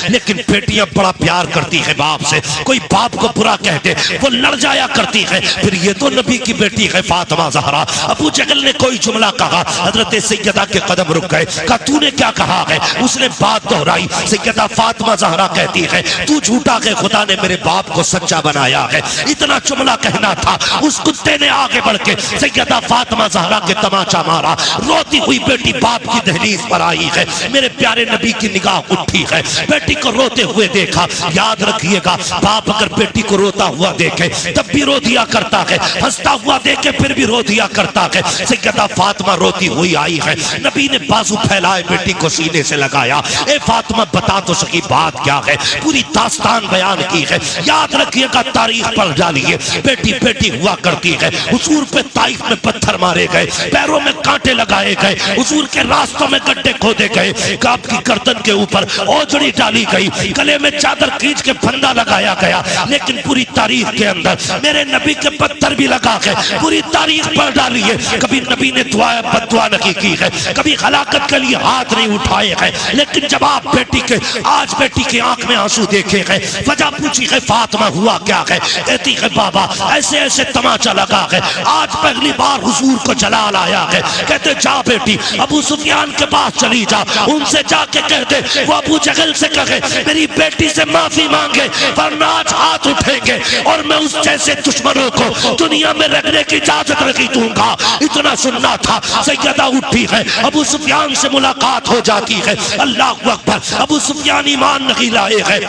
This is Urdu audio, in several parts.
لیکن بیٹیاں بڑا پیار کرتی ہے باپ سے، کوئی باپ کو برا کہہ دے وہ لڑ جایا کرتی ہے۔ پھر یہ تو نبی کی بیٹی ہے فاطمہ زہرا۔ ابو جہل نے کوئی جملہ کہا، حضرت سیدہ کے قدم رک گئے، کہا تو نے کیا کہا ہے؟ اس نے بات دہرائی۔ سیدہ فاطمہ زہرا کہتی ہے تو جھوٹا ہے، خدا نے میرے باپ کو سچا بنایا ہے۔ اتنا جملہ کہنا تھا، اس کتے نے آگے بڑھ کے سیدہ فاطمہ زہرا کے تماچا مارا۔ روتی ہوئی بیٹی باپ کی دہلیز پر آئی ہے، میرے پیارے نبی کی نگاہ اٹھی ہے، بیٹی کو روتے ہوئے دیکھا۔ یاد رکھیے گا باپ اگر بیٹی کو روتا ہوا دیکھے تب بھی رو دیا کرتا ہے، ہنستا ہوا دیکھے پھر بھی رو دیا کرتا ہے۔ سیدہ فاطمہ روتی ہوئی آئی ہے، نبی نے بازو پھیلائے بیٹی کو سینے سے لگایا۔ اے فاطمہ بتا تو سکی بات کیا ہے؟ پوری داستان بیان کی ہے۔ یاد رکھیے گا تاریخ پڑھ ڈالیے، بیٹی بیٹی ہوا کرتی ہے۔ حضور پہ طائف میں پتھر مارے گئے، پیروں میں کانٹے لگائے گئے، حضور کے راستوں میں گڈھے کھودے گئے، آپ کی گردن کے اوپر اوجڑی ڈالی گئی، گلے میں چادر کھینچ کے پھندا لگایا گیا۔ لیکن پوری تاریخ کے اندر میرے نبی کے پتھر بھی لگا کے پوری تاریخ پڑھ ڈالی ہے، کبھی نبی نے دعا بد دعا نہیں کی ہے، کبھی ہلاکت کے لیے ہاتھ نہیں اٹھائے ہیں۔ لیکن جب آپ بیٹی کے آج بیٹی کی آنکھ میں آنسو دیکھے ہیں، وجہ پوچھی ہے فاطمہ ہوا کیا ہے؟ کہتی ہے بابا ایسے ایسے تماچا لگا ہے، آج پہلی بار حضور کو جلال آیا ہے۔ کہتے جا بیٹی ابو سفیان کے پاس چلی جا، ان سے جا کے کہہ دے وہ ابو جہل سے کہے میری بیٹی سے معافی مانگے، ورنہ آج ہاتھ اٹھیں گے اور میں اس جیسے دشمنوں کو دنیا میں رکھنے کی اجازت نہیں دوں گا۔ اتنا سننا تھا۔ سیدہ اٹھی ہے، ابو سفیان سے ملاقات ہو جاتی ہے۔ اللہ اکبر، ابو سفیان ایمان نہیں لائے ہیں۔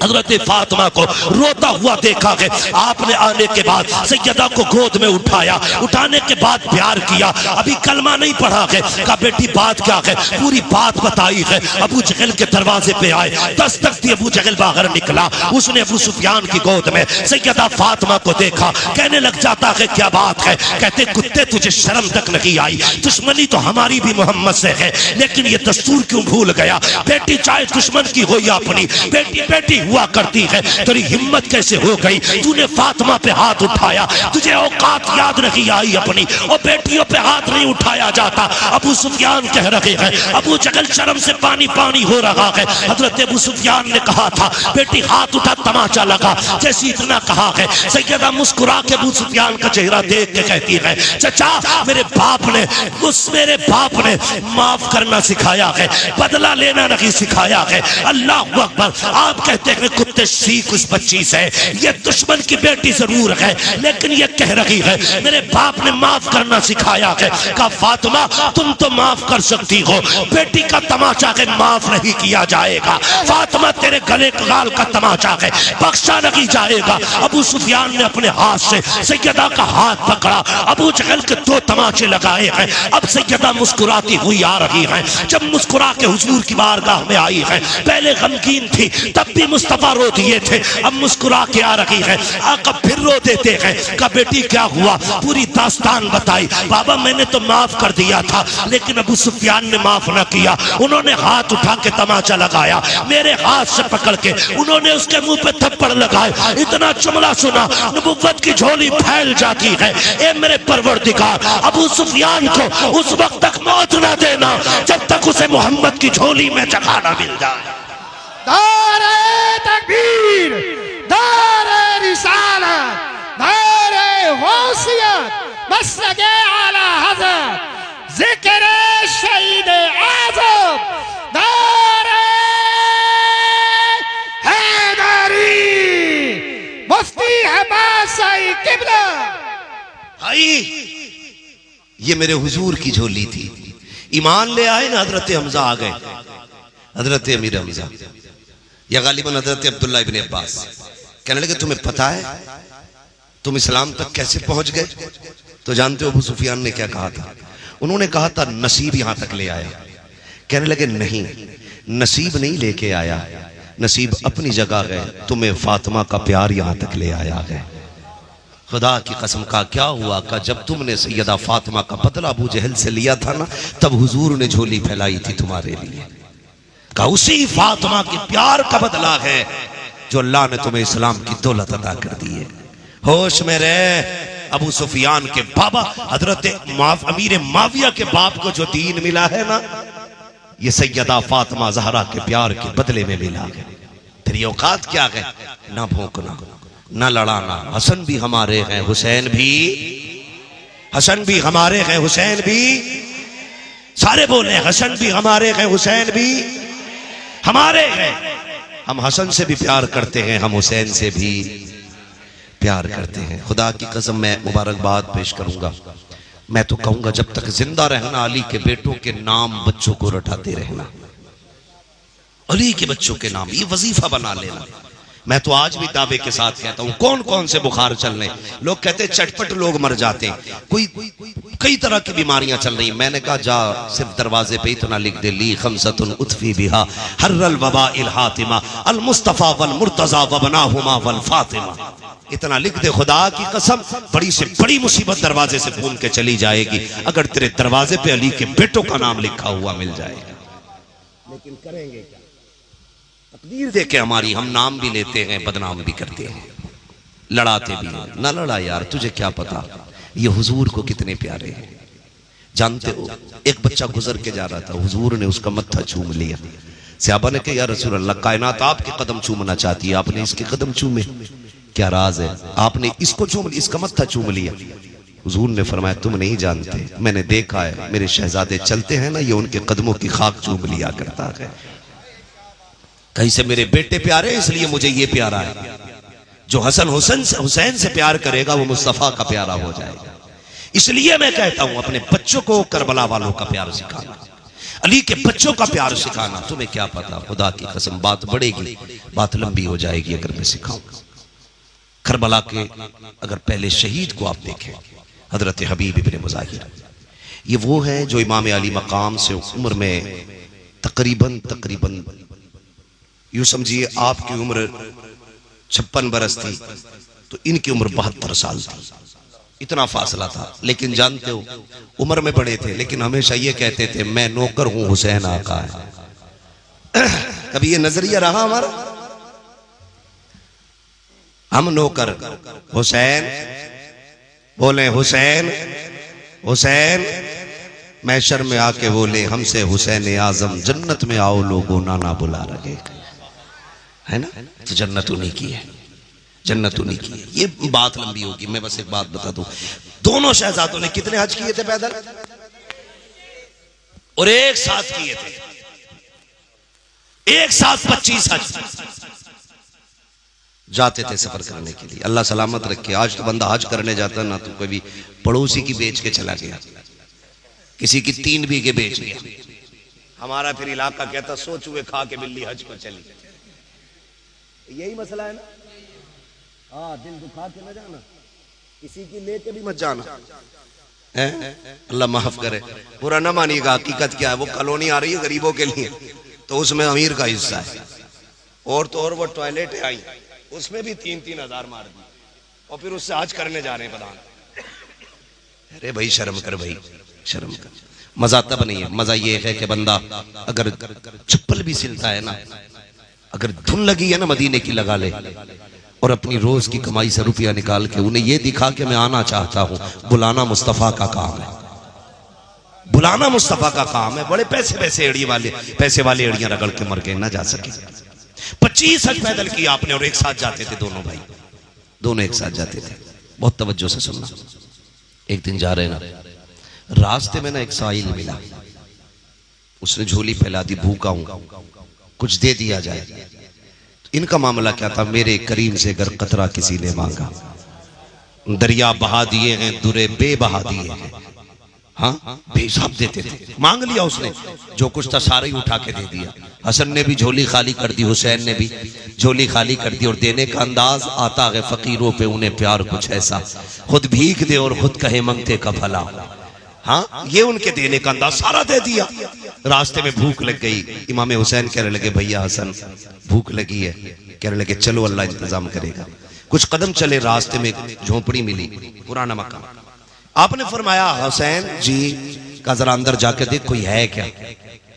حضرت فاطمہ کو روتا ہوا دیکھا ہے، آپ نے آنے کے بعد سیدہ کو گود میں اٹھایا، اٹھانے کے بعد پیار کیا، ابھی کلمہ نہیں پڑھا ہے، کہا بیٹی بات کیا ہے؟ پوری بات بتائی ہے۔ ابو جہل کے دروازے پہ آئے، دستک دی، ابو جہل باہر نکلا، اس نے ابو سفیان کی گود میں سیدہ فاطمہ کو دیکھا، کہنے لگ جاتا ہے کیا بات ہے؟ کہتے کتے تجھے شرم تک نہیں آئی؟ دشمنی تو ہماری بھی محمد سے ہے، لیکن یہ دستور کیوں بھول گیا؟ بیٹی چاہے دشمن کی ہو یا اپنی، بیٹی بیٹی ہوا کرتی ہے۔ تیری ہمت کیسے ہو گئی؟ تو نے فاطمہ پہ ہاتھ اٹھایا، تجھے اوقات یاد نہیں آئی اپنی؟ اور بیٹیوں پہ ہاتھ نہیں اٹھایا جاتا۔ ابو سفیان کہہ رہے ہیں، ابو جہل شرم سے پانی پانی ہو رہا ہے۔ حضرت ابو سفیان نے کہا تھا بیٹی ہاتھ اٹھا تماچا لگا، جیسی اتنا کہا ہے سیدہ مسکرا کے ابو سفیان کا چہرہ دیکھ کے کہتی ہے چچا میرے باپ نے معاف کرنا سکھایا ہے، بدلہ لینا نہیں سکھایا ہے۔ اللہ اکبر، آپ کہتے ہیں کتے سیکھ اس بچی سے، یہ دشمن کی بیٹی ضرور ہے لیکن یہ کہہ رہی ہے میرے باپ نے معاف کرنا سکھایا ہے۔ کہا فاطمہ تم تو معاف کر سکتی ہو، بیٹی کا تماچا ہے معاف نہیں کیا جائے گا۔ فاطمہ تیرے گلے گال کا تماچا ہے بخشا نہیں جائے گا۔ ابو سفیان نے اپنے ہاتھ سے سیدہ کا ہاتھ پکڑا، ابو جہل کے دو تماچے لگائے ہیں۔ اب سیدہ مسکراتی ہوئی آ رہی ہیں، جب مسکرا کے حضور کی بارگاہ میں آئی ہے، پہلے غمگین تھی تب بھی مصطفیٰ رو دیے تھے، اب مسکرا کے آ رہی ہے، آقا پھر رو دیتے ہیں۔ کہا بیٹی کیا ہوا؟ پوری داستان بتائی۔ بابا میں نے تو معاف کر دیا تھا لیکن ابو سفیان نے معاف نہ کیا، انہوں نے ہاتھ اٹھا کے تماچا لگایا، میرے ہاتھ سے پکڑ کے انہوں نے اس کے منہ پہ تھپڑ لگائے۔ اتنا جملہ سنا نبوت کی جھولی پھیل جاتی ہے۔ اے میرے پروردگار ابو سفیان کو اس وقت تک موت نہ دینا جب تک اسے محمد کی جھولی میں جگہ نہ مل جائے۔ نعرہ تکبیر، نعرہ رسالت، نعرہ غوثیت، مسلک اعلی حضرت، ذکر شہید اعظم، نعرہ حیدری، مفتی حماسائی قبلہ۔ بھائی یہ میرے حضور کی جھولی تھی، ایمان لے آئے نا، حضرت حمزہ آ گئے، حضرت امیر حمزہ یا غالباً حضرت عبداللہ ابن عباس کہنے لگے تمہیں پتہ ہے تم اسلام تک کیسے پہنچ گئے؟ تو جانتے ہو ابو سفیان نے کیا کہا تھا؟ انہوں نے کہا تھا نصیب یہاں تک لے آیا۔ کہنے لگے نہیں، نصیب نہیں لے کے آیا، نصیب اپنی جگہ گئے، تمہیں فاطمہ کا پیار یہاں تک لے آیا ہے۔ خدا کی قسم کا کیا ہوا کہ جب تم نے سیدہ فاطمہ کا بدلہ ابو جہل سے لیا تھا نا، تب حضور نے جھولی پھیلائی تھی تمہارے لیے، کہ اسی فاطمہ کی پیار کا بدلہ ہے جو اللہ نے تمہیں اسلام کی دولت عطا کر دی ہے۔ ہوش میں رہے، ابو سفیان کے بابا حضرت امیر معاویہ کے باپ کو جو دین ملا ہے نا، یہ سیدہ فاطمہ زہرا کے پیار کے بدلے میں ملا ہے۔ پھر یہ اوقات کیا ہے؟ نہ بھونکنا، نہ لڑانا۔ حسن بھی ہمارے ہیں، حسین بھی ہمارے ہیں، حسین بھی، سارے بولے حسن بھی ہمارے ہیں، حسین بھی ہمارے ہیں۔ ہم حسن سے بھی پیار کرتے ہیں، ہم حسین سے بھی پیار کرتے ہیں۔ خدا کی قسم میں مبارکباد پیش کروں گا، میں تو کہوں گا جب تک زندہ رہنا علی کے بیٹوں کے نام بچوں کو رٹاتے رہنا، علی کے بچوں کے نام، یہ وظیفہ بنا لینا۔ میں تو آج بھی دعوے کے ساتھ کہتا ہوں، کون سے بخار چل رہے ہیں؟ لوگ کہتے ہیں چٹپٹ لوگ مر جاتے ہیں، کئی طرح کی بیماریاں چل رہی ہیں۔ میں نے کہا جا صرف دروازے پہ اتنا لکھ دے، لی خمسۃ اطفی بہا حر الوباء الحاتمہ المصطفیٰ والمرتضیٰ وبناہما والفاطمہ، اتنا لکھ دے۔ خدا کی قسم بڑی سے بڑی مصیبت دروازے سے پھول کے چلی جائے گی اگر تیرے دروازے پہ علی کے بیٹوں کا نام لکھا ہوا مل جائے گا۔ لیکن کریں گے کیا؟ تقدیر دے کے ہماری، ہم نام بھی لیتے ہیں، بدنام بھی کرتے ہیں، لڑاتے بھی ہیں۔ نہ لڑا یار، تجھے کیا پتا یہ حضور کو کتنے پیارے ہیں۔ جانتے ہو ایک بچہ گزر کے جا رہا تھا، حضور نے اس کا متھا چوم لیا۔ صحابہ نے کہا یا رسول اللہ، کائنات آپ کے قدم چومنا چاہتی ہے، آپ نے اس کے قدم چومے، کیا راز ہے؟ آپ نے اس کو چوم، اس کا متھا چوم لیا۔ حضور نے فرمایا تم نہیں جانتے، میں نے دیکھا ہے میرے شہزادے چلتے ہیں نا، یہ ان کے قدموں کی خاک چوم لیا کرتا ہے۔ کہیں سے میرے بیٹے پیارے اس لیے مجھے یہ پیارا ہے۔ جو حسین سے پیار کرے گا وہ مصطفیٰ کا پیارا ہو جائے گا۔ اس لیے میں کہتا ہوں اپنے بچوں کو کربلا والوں کا پیار سکھانا، علی کے بچوں کا پیار سکھانا۔ تمہیں کیا پتا، خدا کی قسم بات بڑھے گی، بات لمبی ہو جائے گی اگر میں سکھاؤں۔ کربلا کے اگر پہلے شہید کو آپ دیکھیں، حضرت حبیب ابن مظاہر، یہ وہ ہے جو امام علی مقام سے عمر میں تقریباً یوں سمجھیے آپ کی عمر 56 برس تھی تو ان کی عمر 72 سال تھی، اتنا فاصلہ تھا۔ لیکن جانتے ہو عمر میں بڑے تھے لیکن ہمیشہ یہ کہتے تھے میں نوکر ہوں، حسین آقا ہے۔ کبھی یہ نظریہ رہا ہمارا؟ ہم نوکر، حسین بولیں حسین حسین، محشر میں آ کے بولے ہم سے حسین اعظم، جنت میں آؤ لوگوں نانا بلا رہے ہے نا، تو جنت انہی کی ہے، جنت انہی کی ہے۔ یہ بات لمبی ہوگی، میں بس ایک بات بتا دوں، دونوں شہزادوں نے کتنے حج کیے تھے پیدل؟ اور ایک ساتھ کیے تھے، ایک ساتھ 25 حج جاتے تھے سفر کرنے کے لیے۔ اللہ سلامت رکھے، آج تو بندہ حج کرنے جاتا نا تو کوئی پڑوسی کی بیچ کے چلا گیا، کسی کی 3 بیگھے بیچ گیا۔ ہمارا پھر علاقہ کہتا سوچ ہوئے کھا کے بلی حج پر چلی، یہی مسئلہ ہے نا۔ ہاں دل دکھا کے نہ جانا، کسی کی لے کے بھی مت جانا، اللہ معاف کرے، برا نہ مانیے گا۔ حقیقت کیا ہے، وہ کالونی آ رہی ہے غریبوں کے لیے تو اس میں امیر کا حصہ ہے، اور تو اور وہ ٹوائلٹ آئی اس میں بھی 3-3 ہزار مار دی، اور پھر اس سے حج کرنے جا رہے ہیں پتہ نہیں۔ ارے بھائی شرم کر، بھائی شرم کر۔ مزہ تب نہیں ہے، مزہ یہ ہے کہ بندہ اگر چپل بھی سلتا ہے نا، اگر دھن لگی ہے نا مدینے کی لگا لے، اور اپنی روز کی کمائی سے روپیہ نکال کے انہیں یہ دکھا کہ میں آنا چاہتا ہوں۔ بلانا مصطفیٰ کا کام ہے، بلانا مصطفیٰ کا کام ہے۔ بڑے پیسے والے ایڑیاں رگڑ کے مر گئے، نہ جا سکے۔ 25 حج پیدل کیا آپ نے، اور ایک ساتھ جاتے تھے دونوں بھائی، دونوں ایک ساتھ جاتے تھے۔ بہت توجہ سے سننا۔ ایک دن جا رہے نا، راستے میں نا ایک سائل ملا، اس نے جھولی پھیلا دی، بھوکا ہوں کچھ دے دیا جائے۔ ان کا معاملہ کیا تھا، میرے کریم سے اگر قطرہ کسی نے مانگا، دریا بہا دیے ہیں درے بے بہا دیے ہیں، ہاں بے حساب دیتے تھے۔ مانگ لیا اس نے، جو کچھ تھا سارا ہی اٹھا کے دے دیا۔ حسن نے بھی جھولی خالی کر دی، حسین نے بھی جھولی خالی کر دی، اور دینے کا انداز آتا ہے فقیروں پہ انہیں پیار کچھ ایسا، خود بھیک دے اور خود کہے منگتے کا بھلا۔ ہاں یہ ان کے دینے کا انداز، سارا دے دیا۔ راستے میں بھوک لگ گئی، امام حسین کہنے لگے بھیا حسن بھوک لگی ہے، کہنے لگے چلو اللہ انتظام کرے گا۔ کچھ قدم چلے، راستے میں جھونپڑی ملی، پرانا مکان۔ آپ نے فرمایا حسین جی کا ذرا اندر جا کے دیکھ کوئی ہے کیا۔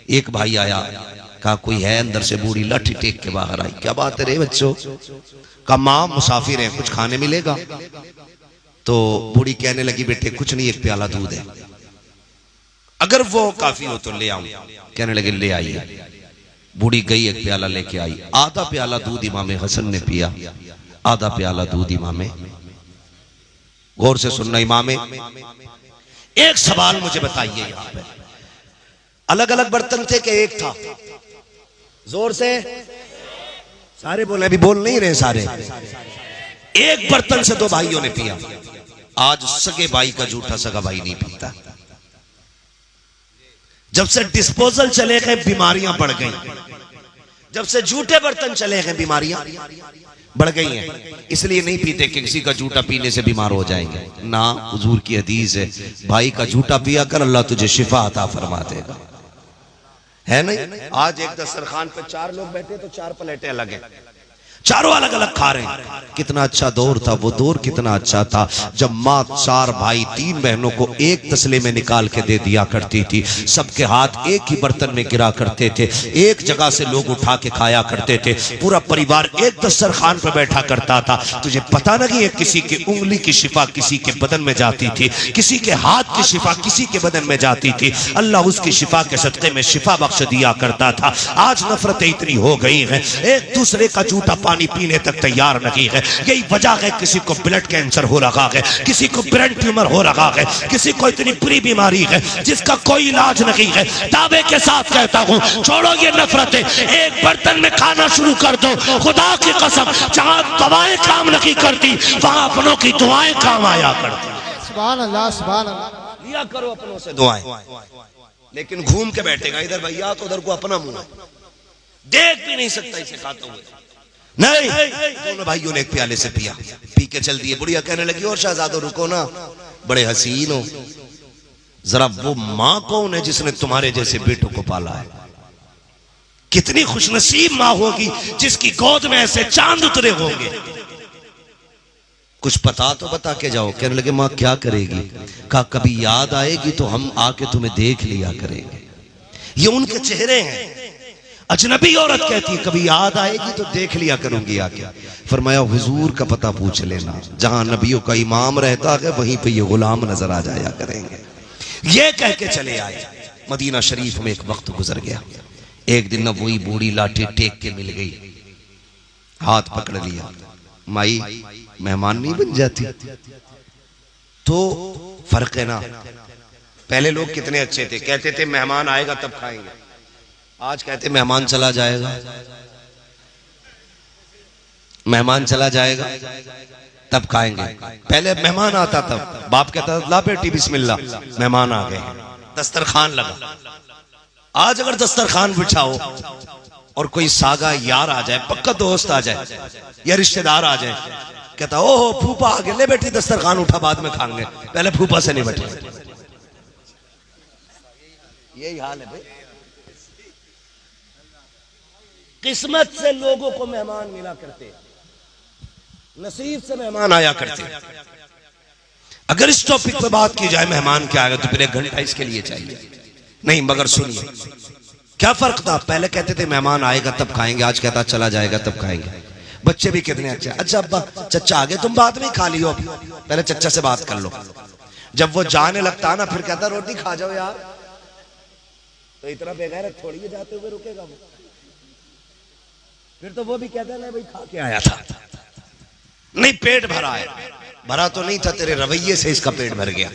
ایک بھائی آیا، کہا کوئی ہے اندر سے، بوڑھی لاٹھی ٹیک کے باہر آئی، کیا بات ہے رے بچوں؟ کہا ماں مسافر ہیں، کچھ کھانے ملے گا؟ تو بوڑھی کہنے لگی بیٹے کچھ نہیں، ایک پیالہ دودھ ہے۔ اگر وہ کافی ہو تو لے آؤں. کہنے لگے لے آئیے. بوڑھی گئی ایک پیالہ لے کے آئی. آدھا پیالہ دودھ امام حسن نے پیا, آدھا پیالہ دودھ امام. غور سے سننا امام. ایک سوال مجھے بتائیے یہاں پہ, الگ الگ برتن تھے کہ ایک تھا؟ زور سے سارے بولے, ابھی بول نہیں رہے سارے. ایک برتن سے دو بھائیوں نے پیا. آج سگے بھائی کا جھوٹا سگا بھائی نہیں پیتا. جب سے ڈسپوزل چلے گئے بیماریاں بڑھ گئیں, جب سے جھوٹے برتن چلے گئے بیماریاں بڑھ گئی ہیں. اس لیے نہیں پیتے کہ کسی کا جھوٹا پینے سے بیمار ہو جائیں گے. نہ, حضور کی حدیث ہے بھائی کا جھوٹا پیا کر اللہ تجھے شفا عطا فرما دے گا. ہے نہیں؟ آج ایک دسترخوان پہ 4 لوگ بیٹھے تو 4 پلیٹیں الگ ہیں, چاروں الگ الگ کھا رہے ہیں. کتنا اچھا دور تھا وہ. دور کتنا اچھا تھا جب ماں 4 بھائی 3 بہنوں کو ایک تسلے میں نکال کے دے دیا کرتی تھی. سب کے ہاتھ ایک ہی برتن میں گرا کرتے تھے, ایک جگہ سے لوگ اٹھا کے کھایا کرتے تھے. پورا پریوار ایک دسترخوان پہ بیٹھا کرتا تھا. تجھے پتہ نہیں ہے کسی کی انگلی کی شفا کسی کے بدن میں جاتی تھی, کسی کے ہاتھ کی شفا کسی کے بدن میں جاتی تھی. اللہ اس کی شفا کے صدقے میں شفا بخش دیا کرتا تھا. آج نفرتیں اتنی ہو گئی ہیں, ایک دوسرے کا جھوٹا پانی پینے تک تیار نہیں ہے. یہی وجہ ہے کسی کو بلڈ کینسر ہو رہا ہے, کسی کو برین ٹیومر ہو رہا ہے, کسی کو اتنی بری بیماری ہے جس کا کوئی علاج نہیں ہے. دعوے کے ساتھ کہتا ہوں چھوڑو یہ نفرتیں, ایک برتن میں کھانا شروع کر دو. خدا کی قسم جہاں دوائیں کام نہیں کرتی وہاں اپنوں کی دعائیں کام آیا کرتی. سبحان اللہ, سبحان اللہ. لیا کرو اپنوں سے دعائیں, لیکن گھوم کے بیٹھے گا ادھر بھیا تو ادھر کو اپنا منہ دیکھ بھی نہیں سکتا اسے کھاتا ہوئے. نہیں, دونوں بھائیوں نے ایک پیالے سے پیا, پی کے چل دیے. بڑھیا کہنے لگی اور شہزادو رکو نا, بڑے حسین ہو, ذرا وہ ماں کون ہے جس نے تمہارے جیسے بیٹوں کو پالا ہے؟ کتنی خوش نصیب ماں ہوگی جس کی گود میں ایسے چاند اترے ہوں گے. کچھ پتا تو بتا کے جاؤ. کہنے لگے ماں کیا کرے گی؟ کہا کبھی یاد آئے گی تو ہم آ کے تمہیں دیکھ لیا کریں گے. یہ ان کے چہرے ہیں. اجنبی عورت کہتی ہے کبھی یاد آئے گی تو دیکھ لیا کروں گی آ کے. فرمایا حضور کا پتہ پوچھ لینا, جہاں نبیوں کا امام رہتا ہے وہیں پہ یہ غلام نظر آ جایا کریں گے. یہ کہہ کے چلے آئے. مدینہ شریف میں ایک وقت گزر گیا. ایک دن نہ وہی بوڑھی لاٹھی ٹیک کے مل گئی, ہاتھ پکڑ لیا. مائی مہمان نہیں بن جاتی؟ تو فرق ہے نا. پہلے لوگ کتنے اچھے تھے, کہتے تھے مہمان آئے گا تب کھائیں گے. آج کہتے مہمان چلا جائے گا, مہمان چلا جائے گا تب کھائیں گے. پہلے مہمان آتا تب باپ کہتا لا بیٹی بسم اللہ, مہمان آ گئے, دسترخوان لگا. آج اگر دسترخوان بچھاؤ اور کوئی ساگا یار آ جائے, پکا دوست آ جائے یا رشتہ دار آ جائے, کہتا اوہ پھوپا آ گئے, لے بیٹی دسترخوان اٹھا بعد میں کھائیں گے, پہلے پھوپا سے نہیں بیٹھے. یہی حال ہے بھائی. قسمت سے لوگوں کو مہمان ملا کرتے, نصیب سے مہمان آیا کرتے. اگر اس ٹاپک پہ بات کی جائے مہمان کیا آئے گا تو پھر 1 گھنٹہ اس کے لیے چاہیے. نہیں مگر سنیے کیا فرق تھا. پہلے کہتے تھے مہمان آئے گا تب کھائیں گے, آج کہتا چلا جائے گا تب کھائیں گے. بچے بھی کتنے اچھے, اچھا ابا چچا آگے تم بعد میں کھا لیو, پہلے چچا سے بات کر لو. جب وہ جانے لگتا نا پھر کہتا روٹی کھا جاؤ یار, تو اتنا بے غیرت تھوڑی ہے جاتے ہوئے رکے گا وہ. پھر تو وہ بھی کہتا ہے نہیں بھائی کھا کے آیا تھا. نہیں پیٹ بھرا ہے, بھرا تو نہیں تھا, تیرے رویے سے اس کا پیٹ بھر گیا,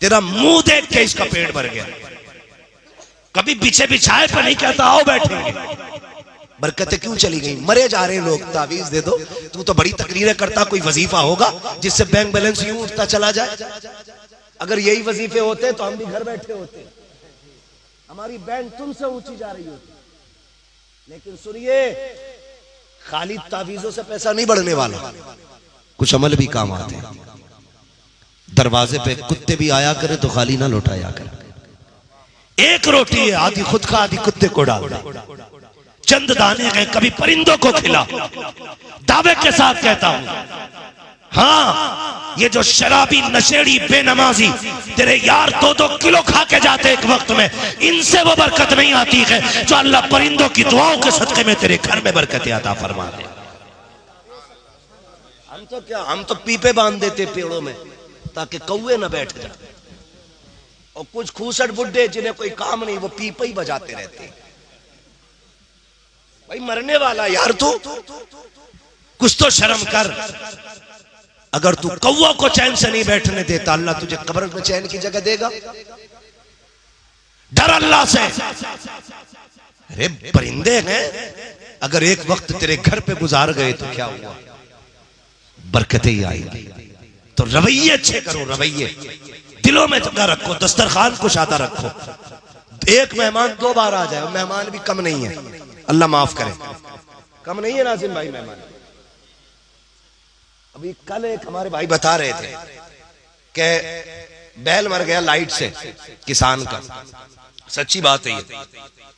تیرا منہ دیکھ کے اس کا پیٹ بھر گیا. کبھی پیچھے بچھائے پہ نہیں کہتا آؤ بیٹھیں گے. برکتیں کیوں چلی گئی؟ مرے جا رہے لوگ, تعویذ دے دو. تو بڑی تقریریں کرتا, کوئی وظیفہ ہوگا جس سے بینک بیلنس یوں اٹھتا چلا جائے. اگر یہی وظیفے ہوتے تو ہم بھی گھر بیٹھے ہوتے, ہماری بینک تم سے اونچی جا رہی ہوتی. لیکن سنیے خالی تعویذوں سے پیسہ نہیں بڑھنے والا, کچھ عمل بھی کام آتے ہیں. دروازے پہ کتے بھی آیا کرے تو خالی نہ لوٹایا کرے. ایک روٹی ہے, آدھی خود کا آدھی کتے کو ڈال دے. چند دانے ہیں کبھی پرندوں کو کھلا. دعوے کے ساتھ کہتا ہوں ہاں یہ جو شرابی نشیڑی بے نمازی تیرے یار 2-2 کلو کھا کے جاتے ایک وقت میں, ان سے وہ برکت نہیں آتی ہے جو اللہ پرندوں کی دعاؤں کے صدقے میں تیرے گھر میں برکت عطا فرما دے. ہم تو کیا, ہم تو پیپے باندھ دیتے پیڑوں میں تاکہ کوے نہ بیٹھ جائے. اور کچھ کھوسٹ بڈھے جنہیں کوئی کام نہیں وہ پیپا ہی بجاتے رہتے ہیں. بھائی مرنے والا یار تو کچھ تو شرم کر. اگر تو کوا کو چین سے نہیں بیٹھنے دیتا اللہ تجھے قبر میں چین کی جگہ دے گا. ڈر اللہ سے. ارے پرندے ہیں اگر ایک وقت تیرے گھر پہ گزار گئے تو کیا ہوا؟ برکتیں ہی آئی گی. تو رویے اچھے کرو, رویے دلوں میں جگہ رکھو, دسترخوان کو شادہ رکھو. ایک مہمان 2 بار آ جائے, مہمان بھی کم نہیں ہے, اللہ معاف کرے, کم نہیں ہے ناظم بھائی مہمان. ابھی کل ایک ہمارے بھائی بتا رہے تھے کہ بیل مر گیا لائٹ سے کسان کا. سچی بات ہے یہ,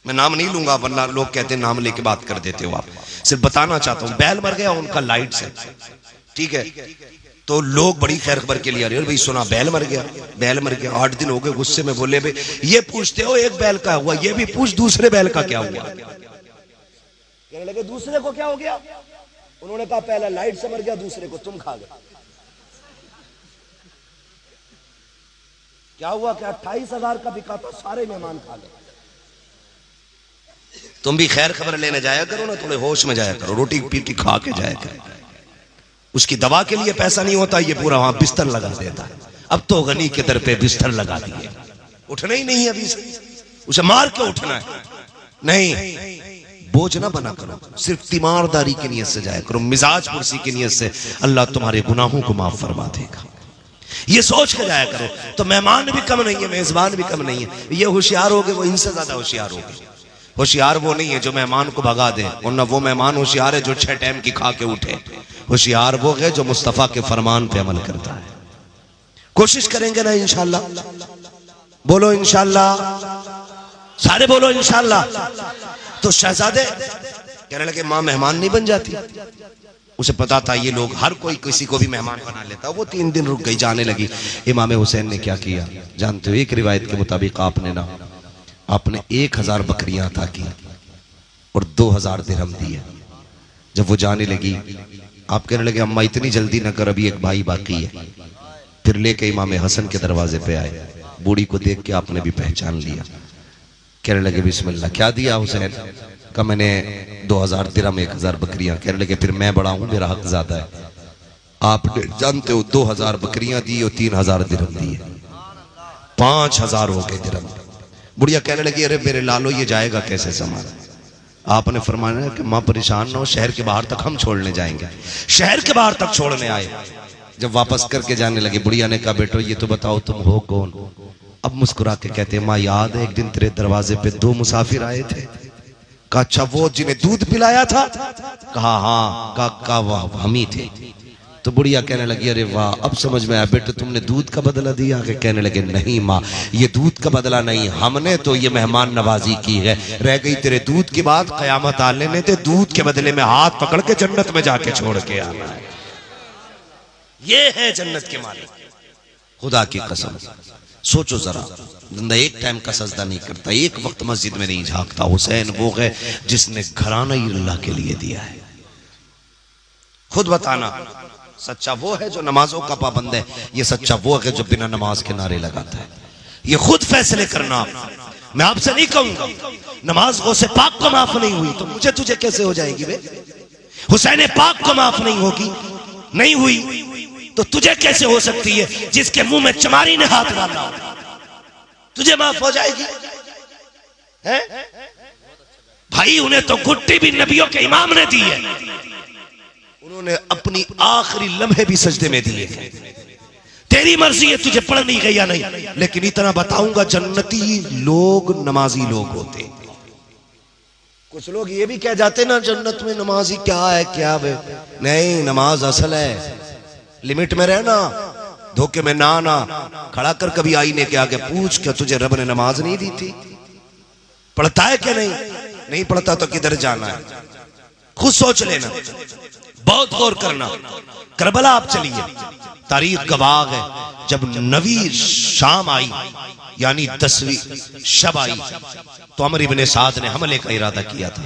میں نام نہیں لوں گا ورنہ لوگ کہتے ہیں نام لے کے بات کر دیتے ہو آپ. صرف بتانا چاہتا ہوں بیل مر گیا ان کا لائٹ سے, ٹھیک ہے. تو لوگ بڑی خیر خبر کے لیے آ رہے ہیں, بھائی سنا بیل مر گیا, بیل مر گیا. 8 دن ہو گئے, غصے میں بولے بھائی یہ پوچھتے ہو ایک بیل کا ہوا, یہ بھی پوچھ دوسرے بیل کا کیا ہوا. کہنے لگے دوسرے کو کیا ہو گیا؟ انہوں نے کہا پہلا لائٹ سے مر گیا, دوسرے کو تم کھا گئے. کیا ہوا کہ 28,000 کا بکا تو سارے مہمان کھا گئے. تم بھی خیر خبر لینے جایا کرو نا, تھوڑے ہوش میں جایا کرو, روٹی پیٹی کھا کے جایا کرو. اس کی دوا کے لیے پیسہ نہیں ہوتا, یہ پورا وہاں بستر لگا دیتا ہے. اب تو غنی کے در پہ بستر لگا دیے, اٹھنا ہی نہیں ابھی سے, اسے مار کے اٹھنا ہے. نہیں, بوجھ نہ بنا کرو, صرف تیمارداری کی نیت سے جایا کرو, مزاج پرسی کی نیت سے. اللہ تمہارے گناہوں کو معاف فرما دے گا. یہ سوچ کے جایا کرو. تو مہمان بھی کم نہیں ہے, میزبان بھی کم نہیں ہے. یہ ہوشیار ہوگے وہ ان سے زیادہ ہوشیار ہوگے. ہوشیار وہ نہیں ہے جو مہمان کو بھگا دے, ورنہ وہ مہمان ہوشیار ہے جو 6 ٹائم کی کھا کے اٹھے. ہوشیار وہ ہے جو مصطفیٰ کے فرمان پہ عمل کرتا ہے. کوشش کریں گے نا انشاءاللہ, بولو انشاءاللہ, سارے بولو انشاءاللہ. تو شہزادے کہنے لگے ماں مہمان نہیں بن جاتی. اسے پتا تھا یہ لوگ ہر کوئی کسی کو بھی مہمان بنا لیتا. وہ 3 دن رک گئی, جانے لگی. امام حسین نے کیا کیا جانتے ہو؟ ایک روایت کے مطابق آپ نے 1000 بکریاں عطا کی اور 2000 درہم دیے. جب وہ جانے لگی آپ کہنے لگے اماں اتنی جلدی نہ کر, ابھی ایک بھائی باقی ہے. پھر لے کے امام حسن کے دروازے پہ آئے. بوڑھی کو دیکھ کے آپ نے بھی پہچان لیا. کہنے لگے بسم اللہ. کیا دیا حسین؟ کہا میں نے 2000 درہم 1000 بکریاں. کہنے لگے پھر میں بڑا ہوں, میرا حق زیادہ ہے. آپ نے جانتے ہو 2000 بکریاں دی اور 3000 درہم دیے, 5000 ہو گئے درہم. بڑھیا کہنے لگی ارے میرے لالو یہ جائے گا کیسے سامان؟ آپ نے فرمایا کہ ماں پریشان نہ ہو, شہر کے باہر تک ہم چھوڑنے جائیں گے. شہر کے باہر تک چھوڑنے آئے. جب واپس کر کے جانے لگے بڑھیا نے کہا بیٹو یہ تو بتاؤ تم ہو کون؟ اب مسکرا کے کہتے ہیں ماں یاد ہے ایک دن تیرے دروازے پہ 2 مسافر آئے تھے. کہا اچھا وہ جنہیں دودھ پلایا تھا؟ کہا ہاں. کہا واہ ہم ہی تھے. تو بڑھیا کہنے لگی ارے واہ اب سمجھ میں آیا بیٹے تم نے دودھ کا بدلہ دیا؟ کہ کہنے لگے نہیں ماں یہ دودھ کا بدلہ نہیں, ہم نے تو یہ مہمان نوازی کی ہے. رہ گئی تیرے دودھ کی بات, قیامت آ لینے تے دودھ کے بدلے میں ہاتھ پکڑ کے جنت میں جا کے چھوڑ کے آنا ہے. یہ ہے جنت کے مالک. خدا کی قسم سوچو ذرا, بندہ ایک ٹائم کا سجدہ نہیں کرتا, ایک وقت مسجد میں نہیں جھانکتا. حسین وہ ہے جس نے گھرانہ ہی اللہ کے لیے دیا ہے. خود بتانا سچا وہ ہے جو نمازوں کا پابند ہے, یہ سچا وہ ہے جو بنا نماز کے نعرے لگاتا ہے. یہ خود فیصلے کرنا. میں آپ سے نہیں کہوں گا نماز غوث پاک کو معاف نہیں ہوئی تو مجھے تجھے کیسے ہو جائے گی بے؟ حسین پاک کو معاف نہیں ہوگی, نہیں ہوئی تو تجھے کیسے ہو سکتی ہے جس کے منہ میں چماری نے ہاتھ ڈالا ہو؟ تجھے معاف ہو جائے گی؟ بھائی انہیں تو گھٹی بھی نبیوں کے امام نے دی ہے, انہوں نے اپنی آخری لمحے بھی سجدے میں دیے. تیری مرضی ہے تجھے پڑھنی گئی یا نہیں, لیکن اتنا بتاؤں گا جنتی لوگ نمازی لوگ ہوتے. کچھ لوگ یہ بھی کہہ جاتے نا جنت میں نمازی کیا ہے کیا بے, نہیں نماز اصل ہے. لمٹ میں رہنا, دھوکے میں نہ آنا. کھڑا کر کبھی آئینے کے آگے پوچھ کہ تجھے رب نے نماز نہیں دی تھی, پڑھتا ہے کہ نہیں پڑھتا تو کدھر جانا ہے. خود سوچ لینا, بہت غور کرنا. کربلا آپ چلیے, تاریخ گواہ ہے جب 9ویں شام آئی یعنی 10ویں شب آئی تو عمر ابن سعد نے حملے کا ارادہ کیا تھا.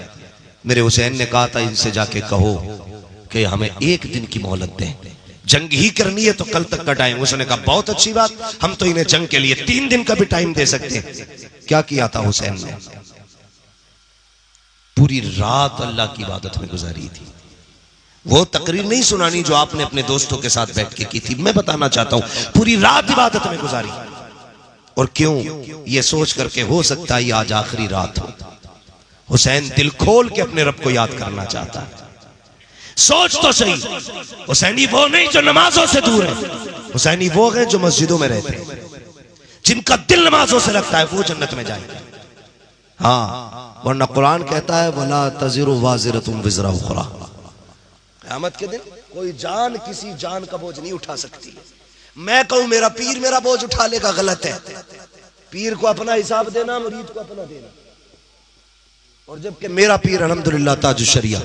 میرے حسین نے کہا تھا ان سے جا کے کہو کہ ہمیں 1 دن کی مہلت دیں, جنگ ہی کرنی ہے تو کل تک کا ٹائم. اس نے کہا بہت اچھی بات, ہم تو انہیں جنگ کے لیے 3 دن کا بھی ٹائم دے سکتے ہیں. کیا کیا تھا حسین نے؟ پوری رات اللہ کی عبادت میں گزاری تھی. وہ تقریر نہیں سنانی جو آپ نے اپنے دوستوں کے ساتھ بیٹھ کے کی تھی, میں بتانا چاہتا ہوں پوری رات عبادت میں گزاری. اور کیوں؟ یہ سوچ کر کے ہو سکتا ہے آج آخری رات ہو. حسین دل کھول کے اپنے رب کو یاد کرنا چاہتا ہے. سوچ تو صحیح, حسینی وہ نہیں جو نمازوں سے دور ہے, حسینی وہ ہیں جو مسجدوں میں رہتے ہیں, جن کا دل نمازوں سے لگتا ہے, وہ جنت میں جائیں گے. ہاں, ورنہ قرآن کہتا ہے وَلَا تَزِرُ وَازِرَةٌ وِزْرَ أُخْرَىٰ. قیامت کے دن کوئی جان کسی جان کا بوجھ نہیں اٹھا سکتی. میں کہوں میرا پیر میرا بوجھ اٹھا لے گا, غلط ہے. پیر کو اپنا حساب دینا, مرید کو اپنا دینا. اور جبکہ میرا پیر الحمدللہ تاج الشریعہ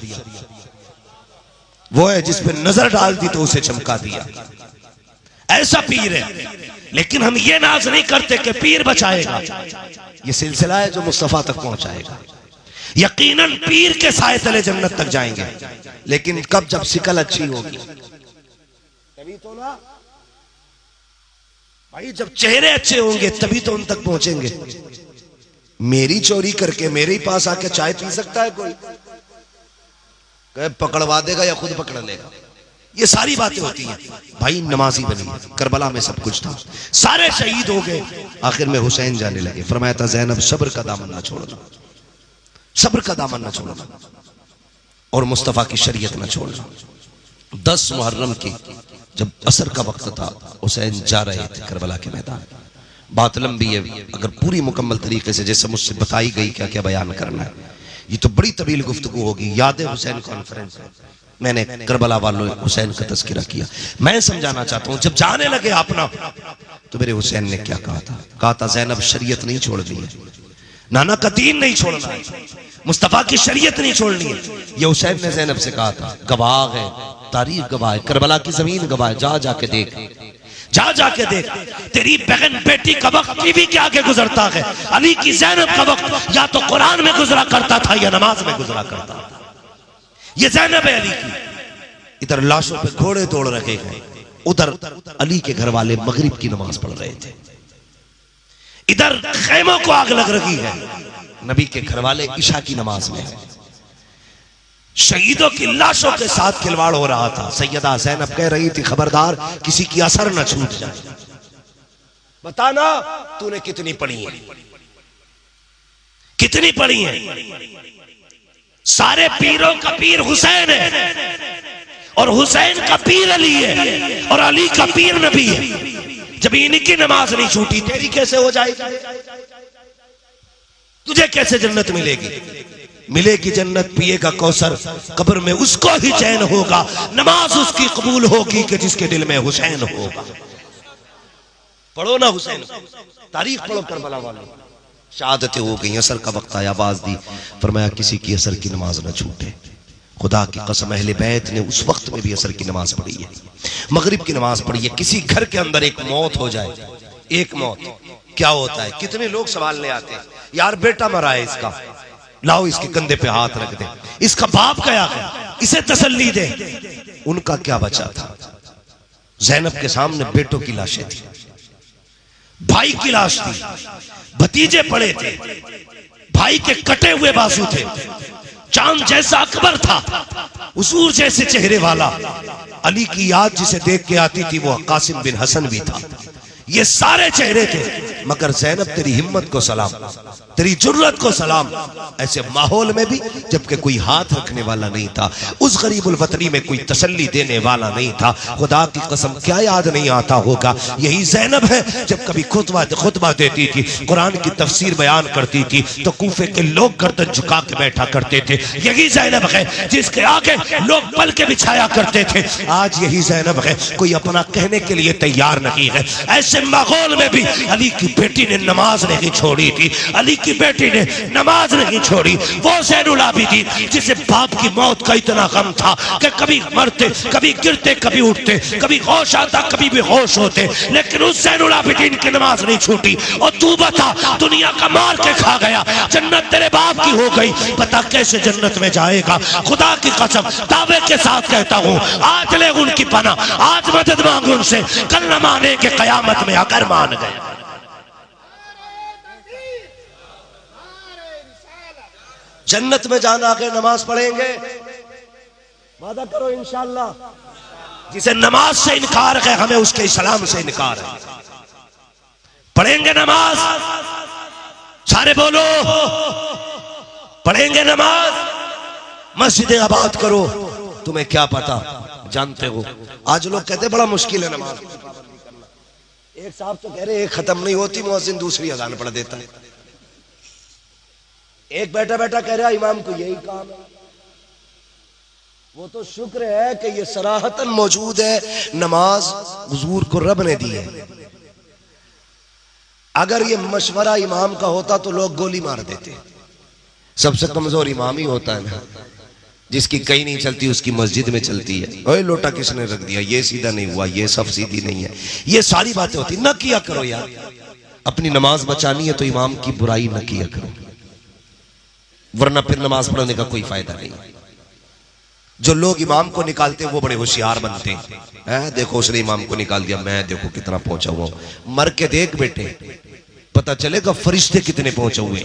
وہ ہے جس پہ نظر ڈال دی تو اسے چمکا دیا, ایسا پیر ہے. لیکن ہم یہ ناز نہیں کرتے کہ پیر بچائے گا. یہ سلسلہ ہے جو مصطفیٰ تک پہنچائے گا. یقیناً پیر کے سائے تلے جنت تک جائیں گے, لیکن کب؟ جب شکل اچھی ہوگی تبھی تو نا بھائی. جب چہرے اچھے ہوں گے تبھی تو ان تک پہنچیں گے. میری چوری کر کے میرے ہی پاس آ کے چائے پی سکتا ہے کوئی؟ کہ پکڑوا دے گا یا خود پکڑ لے گا؟ یہ ساری باتیں ہوتی ہیں. بھائی نمازی بنی, کربلا میں سب کچھ تھا, سارے شہید ہو گئے. آخر میں حسین جانے لگے. فرمایا تھا زینب صبر کا دامن نہ چھوڑنا, صبر کا دامن نہ چھوڑنا, اور مصطفیٰ کی شریعت نہ چھوڑنا. 10 محرم کی جب عصر کا وقت تھا, حسین جا رہے تھے کربلا کے میدان. بات لمبی ہے, اگر پوری مکمل طریقے سے جیسے مجھ سے بتائی گئی کیا کیا بیان کرنا ہے, یہ تو بڑی طویل گفتگو ہوگی. یاد حسین کانفرنس میں نے کربلا والوں حسین کا تذکرہ کیا. میں سمجھانا چاہتا ہوں جب جانے لگے اپنا تو میرے حسین نے کیا کہا تھا. کہا تھا زینب شریعت نہیں چھوڑنی ہے, نانا کا دین نہیں چھوڑنا ہے, مصطفیٰ کی شریعت نہیں چھوڑنی ہے. یہ حسین نے زینب سے کہا تھا. گواہ ہے, تاریخ گواہ ہے, کربلا کی زمین گواہ ہے. جا کے دیکھ, جا کے دیکھ. تیری بہن بیٹی کا وقت ٹی وی کے آگے گزرتا ہے. علی کی زینب کا وقت یا تو قرآن میں گزرا کرتا تھا یا نماز میں گزرا کرتا تھا. یہ زینب ہے علی کی. ادھر لاشوں پہ گھوڑے دوڑ رہے ہیں, ادھر علی کے گھر والے مغرب کی نماز پڑھ رہے تھے. ادھر خیموں کو آگ لگ رہی ہے, نبی کے گھر والے عشاء کی نماز میں ہیں. شہیدوں کی لاشوں کے ساتھ کھلواڑ ہو رہا تھا. سیدہ زینب کہہ رہی تھی خبردار کسی کی اثر نہ چھوٹ جائے. بتانا تو نے کتنی پڑھی ہیں, کتنی پڑھی ہیں. سارے پیروں کا پیر حسین ہے, اور حسین کا پیر علی ہے, اور علی کا پیر نبی ہے. جب ان کی نماز نہیں چھوٹی تیری کیسے ہو جائے گی؟ تجھے کیسے جنت ملے گی؟ ملے گی جنت, پیے گا کوثر, قبر میں اس کو ہی چین ہوگا, نماز اس کی قبول ہوگی کہ جس کے دل میں حسین ہوگا. پڑھو نا حسین, تاریخ پڑھو کربلا والوں. شہادتیں ہو گئی, اثر کا وقت آیا, آواز دی, فرمایا کسی کی اثر کی نماز نہ چھوٹے. خدا کی قسم اہل بیت نے اس وقت میں بھی اثر کی نماز پڑھی ہے, مغرب کی نماز پڑھی ہے. کسی گھر کے اندر ایک موت ہو جائے, ایک موت کیا ہوتا ہے؟ کتنے لوگ سوالنے آتے ہیں یار بیٹا مرا ہے اس کا, لاؤ اس کے کندھے پہ ہاتھ رکھ دے, اس کا باپ گیا ہے اسے تسلی دے. ان کا کیا بچا تھا؟ زینب کے سامنے بیٹوں کی لاشیں تھی, بھائی کی لاش تھی, بھتیجے پڑے تھے, بھائی کے کٹے ہوئے بازو تھے, چاند جیسا اکبر تھا, حضور جیسے چہرے والا. علی کی یاد جسے دیکھ کے آتی تھی وہ قاسم بن حسن بھی تھا. یہ سارے چہرے تھے, مگر زینب تیری ہمت کو سلام, تیری جرت کو سلام. ایسے ماحول میں بھی جبکہ کوئی ہاتھ رکھنے والا نہیں تھا, اس غریب الوطنی میں کوئی تسلی دینے والا نہیں تھا. خدا کی قسم کیا یاد نہیں آتا ہوگا, یہی زینب ہے جب کبھی خطبہ دیتی تھی, قرآن کی تفسیر بیان کرتی تھی تو کوفے کے لوگ گردن جھکا کے بیٹھا کرتے تھے. یہی زینب ہے جس کے آگے لوگ پل کے بچھایا کرتے تھے. آج یہی زینب ہے, کوئی اپنا کہنے کے لیے تیار نہیں ہے. ایسے ماحول میں بھی علی کی بیٹی نے نماز نہیں چھوڑی تھی, علی کی بیٹی نے نماز نہیں چھوڑی، وہ زین العابدین جسے باپ کی موت کا اتنا غم تھا کہ کبھی مرتے، کبھی گرتے، کبھی اٹھتے، کبھی ہوش آتا، کبھی بے ہوش ہوتے، لیکن اس زین العابدین کی نماز نہیں چھوٹی۔ اور تو بتا، دنیا کا مار کے کھا گیا، جنت تیرے باپ کی ہو گئی، بتا کیسے جنت میں جائے گا؟ خدا کی قسم دعوے کے ساتھ کہتا ہوں، آج لے ان کی پناہ، آج مدد مانگ ان سے، کل نہ مانے کہ قیامت میں اگر مان گئے۔ جنت میں جانا آگے نماز پڑھیں گے، وعدہ کرو انشاءاللہ۔ جسے نماز سے انکار ہے، ہمیں اس کے اسلام سے انکار ہے۔ پڑھیں گے نماز، سارے بولو، پڑھیں گے نماز، مسجدیں آباد کرو۔ تمہیں کیا پتا، جانتے ہو آج لوگ کہتے بڑا مشکل ہے نماز کی پابندی کرنا۔ ایک صاحب تو کہہ رہے ایک ختم نہیں ہوتی، مؤذن دوسری اذان پڑھ دیتا ہے۔ ایک بیٹھا بیٹھا کہہ رہا امام کو یہی کام ہے۔ وہ تو شکر ہے کہ یہ صراحتاً موجود ہے، نماز حضور کو رب نے دی ہے۔ اگر یہ مشورہ امام کا ہوتا تو لوگ گولی مار دیتے۔ سب سے کمزور امام ہی ہوتا ہے نا، جس کی کہیں نہیں چلتی اس کی مسجد میں چلتی ہے۔ اوے لوٹا کس نے رکھ دیا، یہ سیدھا نہیں ہوا، یہ صف سیدھی نہیں ہے، یہ ساری باتیں ہوتی نہ کیا کرو یار۔ اپنی نماز بچانی ہے تو امام کی برائی نہ کیا کرو، ورنہ پھر نماز پڑھنے کا کوئی فائدہ نہیں۔ جو لوگ امام کو نکالتے ہیں وہ بڑے ہوشیار بنتے ہیں، دیکھو اس نے امام کو نکال دیا، میں دیکھو کتنا پہنچا ہوا ہوں۔ مر کے دیکھ بیٹے، پتہ چلے گا فرشتے کتنے پہنچے ہوئے۔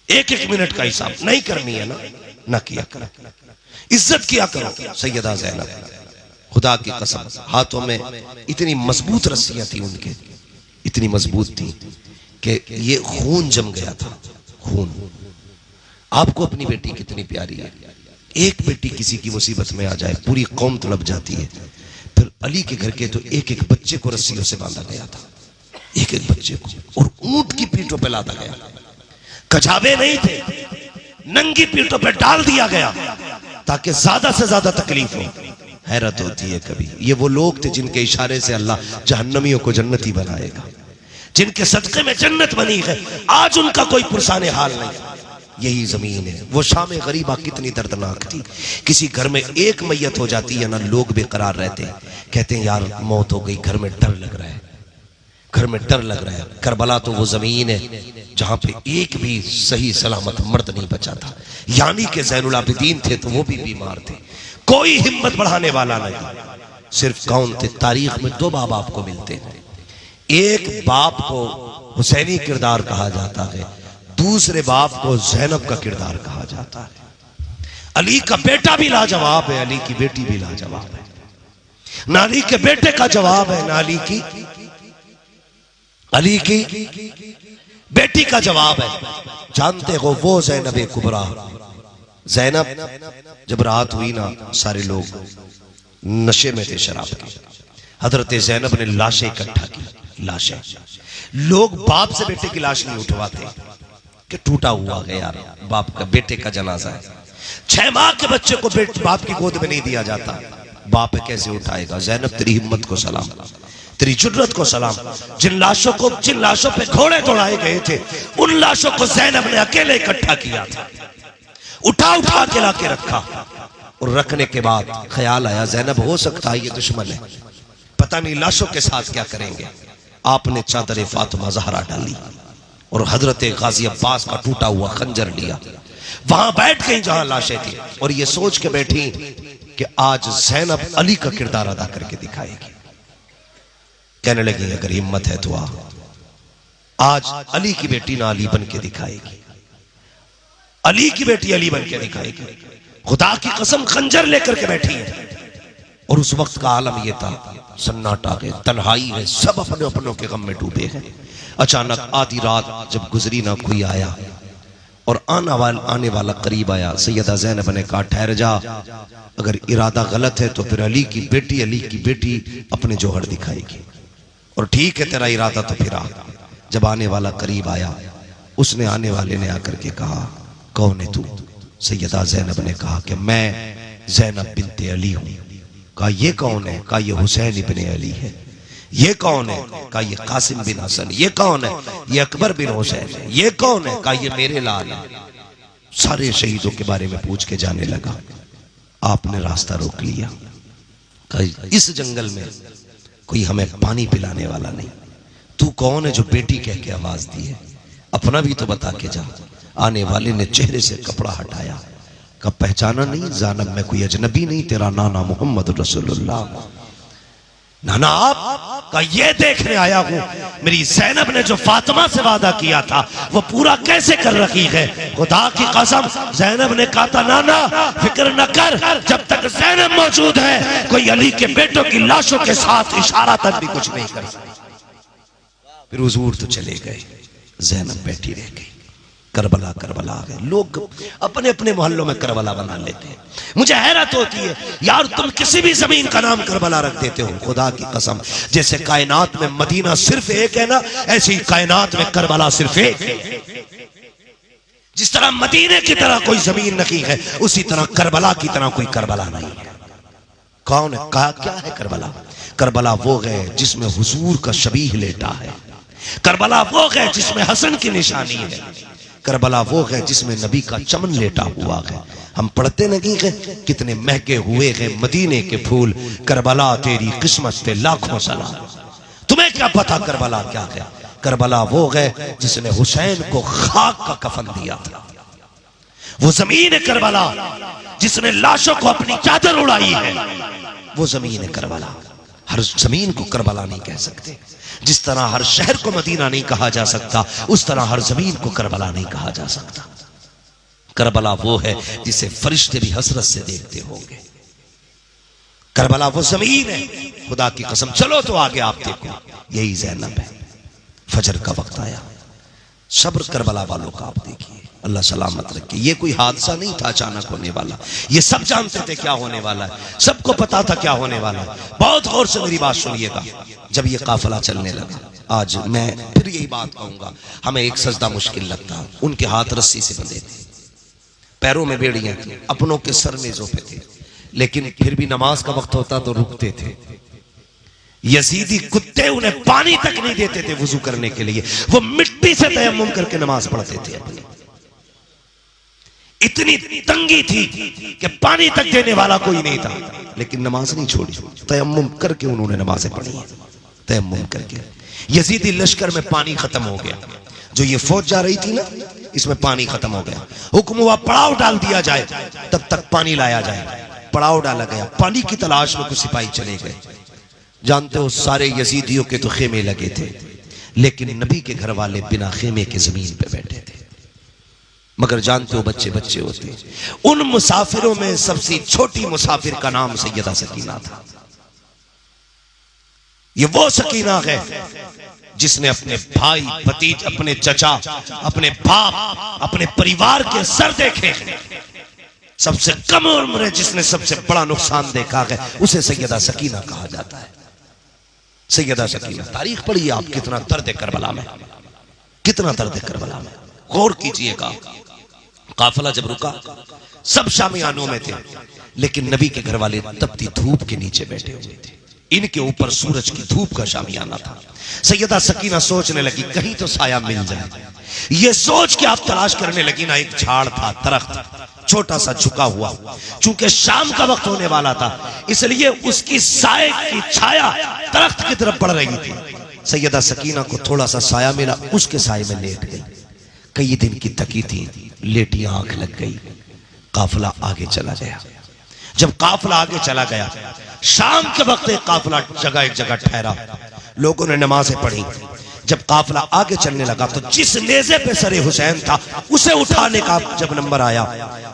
ایک ایک منٹ کا حساب نہیں کرنی ہے نا، نہ کیا کرو، عزت کیا کرو۔ سیدہ زینب خدا کی قسم ہاتھوں میں اتنی مضبوط رسیاں تھی ان کے، اتنی مضبوط تھی کہ یہ خون جم گیا تھا، خون۔ آپ کو اپنی بیٹی کتنی پیاری ہے، ایک بیٹی کسی کی مصیبت میں آ جائے پوری قوم تڑپ جاتی ہے۔ پھر علی کے گھر کے تو ایک ایک بچے کو رسیوں سے باندھا گیا تھا، ایک ایک بچے کو، اور اونٹ کی پیٹوں پہ لادا گیا، کچھاوے نہیں تھے، ننگی پیٹوں پہ ڈال دیا گیا تاکہ زیادہ سے زیادہ تکلیف ہو۔ حیرت ہوتی ہے کبھی، یہ وہ لوگ تھے جن کے اشارے سے اللہ جہنمیوں کو جنتی بنائے گا، جن کے صدقے میں جنت بنی ہے، آج ان کا کوئی پرسان حال نہیں۔ یہی زمین ہے۔ وہ شام غریبہ کتنی دردناک تھی، کسی گھر میں ایک میت ہو جاتی ہے نا، لوگ بے قرار رہتے، کہتے ہیں یار موت ہو گئی، گھر میں ڈر لگ رہا ہے، گھر میں ڈر لگ رہا ہے۔ کربلا تو وہ زمین ہے جہاں پہ ایک بھی صحیح سلامت مرد نہیں بچا تھا، یعنی کہ زین العابدین تھے تو وہ بھی بیمار تھے، کوئی ہمت بڑھانے والا نہیں۔ صرف کون تھے؟ تاریخ میں دو باپ آپ کو ملتے ہیں، ایک باپ کو حسینی کردار کہا جاتا ہے، دوسرے باپ کو زینب کا کردار کہا جاتا ہے۔ علی کا بیٹا بھی لاجواب ہے، علی کی بیٹی بھی لاجواب ہے، نہ علی کے بیٹے کا جواب ہے، نہ علی کی بیٹی کا جواب ہے۔ جانتے ہو وہ زینب کبریٰ، زینب جب رات ہوئی نا، سارے لوگ نشے میں تھے شراب کے، حضرت زینب نے لاشیں اکٹھا کی، لاشیں، لوگ باپ سے بیٹے کی لاش نہیں اٹھواتے کہ ٹوٹا ہوا ہے یار، باپ کا بیٹے کا جنازہ ہے، 6 ماہ کے بچے کو باپ کی گود میں نہیں دیا جاتا، باپ کیسے اٹھائے گا؟ زینب تیری ہمت کو سلام، تیری جرت کو سلام۔ جن لاشوں پہ گھوڑے دوڑائے گئے تھے، ان لاشوں کو زینب نے اکیلے اکٹھا کیا تھا، اٹھا کے لا کے رکھا، اور رکھنے کے بعد خیال آیا زینب ہو سکتا ہے یہ دشمن ہے، پتہ نہیں لاشوں کے ساتھ کیا کریں گے۔ آپ نے چادر فاطمہ زہرا ڈالی اور حضرت غازی عباس کا ٹوٹا ہوا خنجر لیا، وہاں بیٹھ گئی جہاں لاشیں تھی، اور یہ سوچ کے بیٹھی کہ آج زینب علی کا کردار ادا کر کے دکھائے گی۔ کہنے لگی اگر ہمت ہے تو آج علی کی بیٹی نہ علی بن کے دکھائے گی، علی کی بیٹی علی بن کے دکھائے گی۔ خدا کی قسم خنجر لے کر کے بیٹھی ہے، اور اس وقت کا عالم یہ تھا، سناٹا ہے، تنہائی ہے، سب اپنے اپنوں کے غم میں ڈوبے ہیں۔ اچانک آدھی رات جب گزری نہ، کوئی آیا اور آنے والا قریب آیا۔ سیدہ زینب نے کہا ٹھہر جا، اگر ارادہ غلط ہے تو پھر علی کی بیٹی اپنے جوہر دکھائے گی، اور ٹھیک ہے تیرا ارادہ تو پھر آ۔ جب آنے والا قریب آیا، اس نے آنے والے نے آ کر کے کہا کون ہے تو؟ سیدہ زینب نے کہا کہ میں زینب بنت علی ہوں۔ کہا یہ کون ہے؟ کہا یہ حسین ابن علی ہے۔ یہ کون ہے؟ کہا یہ قاسم بن حسن. یہ کون ہے؟ یہ اکبر بن حسین. یہ کون ہے؟ کہا یہ میرے لال ہے. سارے شہیدوں کے بارے میں پوچھ کے جانے لگا. آپ نے راستہ روک لیا. کہا اس جنگل میں کوئی ہمیں پانی پلانے والا نہیں. تو کون ہے جو بیٹی کہہ کے آواز دی ہے؟ اپنا بھی تو بتا کے جا. آنے والے نے چہرے سے کپڑا ہٹایا. کہا پہچانا نہیں؟ زینب میں کوئی اجنبی نہیں، تیرا نانا محمد رسول اللہ. نانا آپ؟ کہا یہ دیکھنے آیا ہوں میری زینب نے جو فاطمہ سے وعدہ کیا تھا وہ پورا کیسے کر رکھی ہے. خدا کی قسم زینب نے کہا تھا نانا فکر نہ کر، جب تک زینب موجود ہے کوئی علی کے بیٹوں کی لاشوں کے ساتھ اشارہ تک بھی کچھ نہیں کر سکتا. پھر حضور تو چلے گئے، زینب بیٹھی رہ گئی. کربلا کربلا آ گئے. لوگ اپنے اپنے محلوں میں کربلا بنا لیتے ہیں. مجھے حیرت ہوتی ہے یار تم کسی بھی زمین کا نام کربلا رکھ دیتے ہو. خدا کی قسم جیسے کائنات میں مدینہ صرف ایک ہے نا، ایسی کائنات میں کربلا صرف ایک ہے. جس طرح مدینے کی طرح کوئی زمین نہیں ہے، اسی طرح کربلا کی طرح کوئی کربلا نہیں ہے. کون ہے؟ کہا کیا ہے کربلا؟ کربلا وہ ہے جس میں حضور کا شبیہ لیٹا ہے. کربلا وہ ہے جس میں حسن کی نشانی ہے. کربلا وہ ہے جس میں نبی کا چمن لیٹا ہوا ہے. ہم پڑھتے نہیں ہیں کتنے مہکے ہوئے ہیں مدینے کے پھول، کربلا تیری قسمت پہ لاکھوں سلام. تمہیں کیا پتا کربلا کیا ہے؟ کربلا وہ ہے جس نے حسین کو خاک کا کفن دیا تھا. وہ زمین کربلا جس نے لاشوں کو اپنی چادر اڑائی ہے، وہ زمین کربلا. ہر زمین کو کربلا نہیں کہہ سکتے. جس طرح ہر شہر کو مدینہ نہیں کہا جا سکتا، اس طرح ہر زمین کو کربلا نہیں کہا جا سکتا. کربلا وہ ہے جسے فرشتے بھی حسرت سے دیکھتے ہوں گے. کربلا وہ زمین ہے. خدا کی قسم چلو تو آگے آپ دیکھو، یہی زینب ہے. فجر کا وقت آیا. صبر کربلا والوں کا آپ دیکھیے، اللہ سلامت رکھے. یہ کوئی حادثہ نہیں تھا اچانک ہونے والا. یہ سب جانتے تھے کیا ہونے والا ہے، سب کو پتا تھا کیا ہونے والا ہے. بہت غور سے میری بات سنیے گا. جب یہ قافلہ چلنے لگا، آج میں پھر یہی بات کہوں گا، ہمیں ایک سجدہ مشکل لگتا. ان کے ہاتھ رسی سے بندھے تھے، پیروں میں بیڑیاں تھیں، اپنوں کے سر نیزوں پہ تھے، لیکن پھر بھی نماز کا وقت ہوتا تو رکتے تھے. یزیدی کتے انہیں پانی تک نہیں دیتے تھے وضو کرنے کے لیے. وہ مٹی سے تیمم کر کے نماز پڑھتے تھے. اتنی تنگی تھی کہ پانی تک دینے والا کوئی نہیں تھا، لیکن نماز نہیں چھوڑی. تیمم کر کے انہوں نے نمازیں پڑھی. تیمم کر کے یزیدی لشکر میں پانی ختم ہو گیا. جو یہ فوج جا رہی تھی نا، اس میں پانی ختم ہو گیا. حکم ہوا پڑاؤ ڈال دیا جائے، تب تک پانی لایا جائے. پڑاؤ ڈالا گیا. پانی کی تلاش میں کچھ سپاہی چلے گئے. جانتے ہو سارے یزیدیوں کے تو خیمے لگے تھے، لیکن نبی کے گھر والے بنا خیمے کے زمین پہ بیٹھے تھے. مگر جانتے ہو بچے بچے ہوتے. ان مسافروں میں سب سے چھوٹی مسافر کا نام سیدہ سکینہ تھا. یہ وہ سکینہ ہے جس نے اپنے بھائی بھتیج، اپنے چچا، اپنے باپ، اپنے پریوار کے سر دیکھے. سب سے کم عمر ہے جس نے سب سے بڑا نقصان دیکھا ہے، اسے سیدہ سکینہ کہا جاتا ہے. سیدہ سکینہ. تاریخ پڑھیے آپ، کتنا درد کربلا میں، کتنا درد کربلا میں. غور کیجئے گا. قافلہ جب رکا، سب شامیانوں میں تھے، لیکن نبی کے گھر والے تپتی دھوپ کے نیچے بیٹھے ہوئے تھے. ان کے اوپر سورج کی دھوپ کا شامیانہ تھا. سیدہ سکینہ سوچنے لگی کہیں تو سایہ مل جائے. یہ سوچ کے آپ تلاش کرنے لگی نا. ایک جھاڑ تھا، درخت چھوٹا سا جھکا ہوا. چونکہ شام کا وقت ہونے والا تھا، اس لیے اس کی سائے کی چھایا درخت کی طرف پڑ رہی تھی. سیدہ سکینہ کو تھوڑا سا سایہ ملا، اس کے سائے میں لیٹ گئی. کئی دن کی تکی تھی، لیٹی آنکھ لگ گئی. قافلہ آگے چلا گیا. جب قافلہ آگے چلا گیا، شام کے وقت ایک قافلہ ایک جگہ ٹھہرا. لوگوں نے نمازیں پڑھی. جب قافلہ آگے چلنے لگا تو جس نیزے پہ سر حسین تھا اسے اٹھانے کا جب نمبر آیا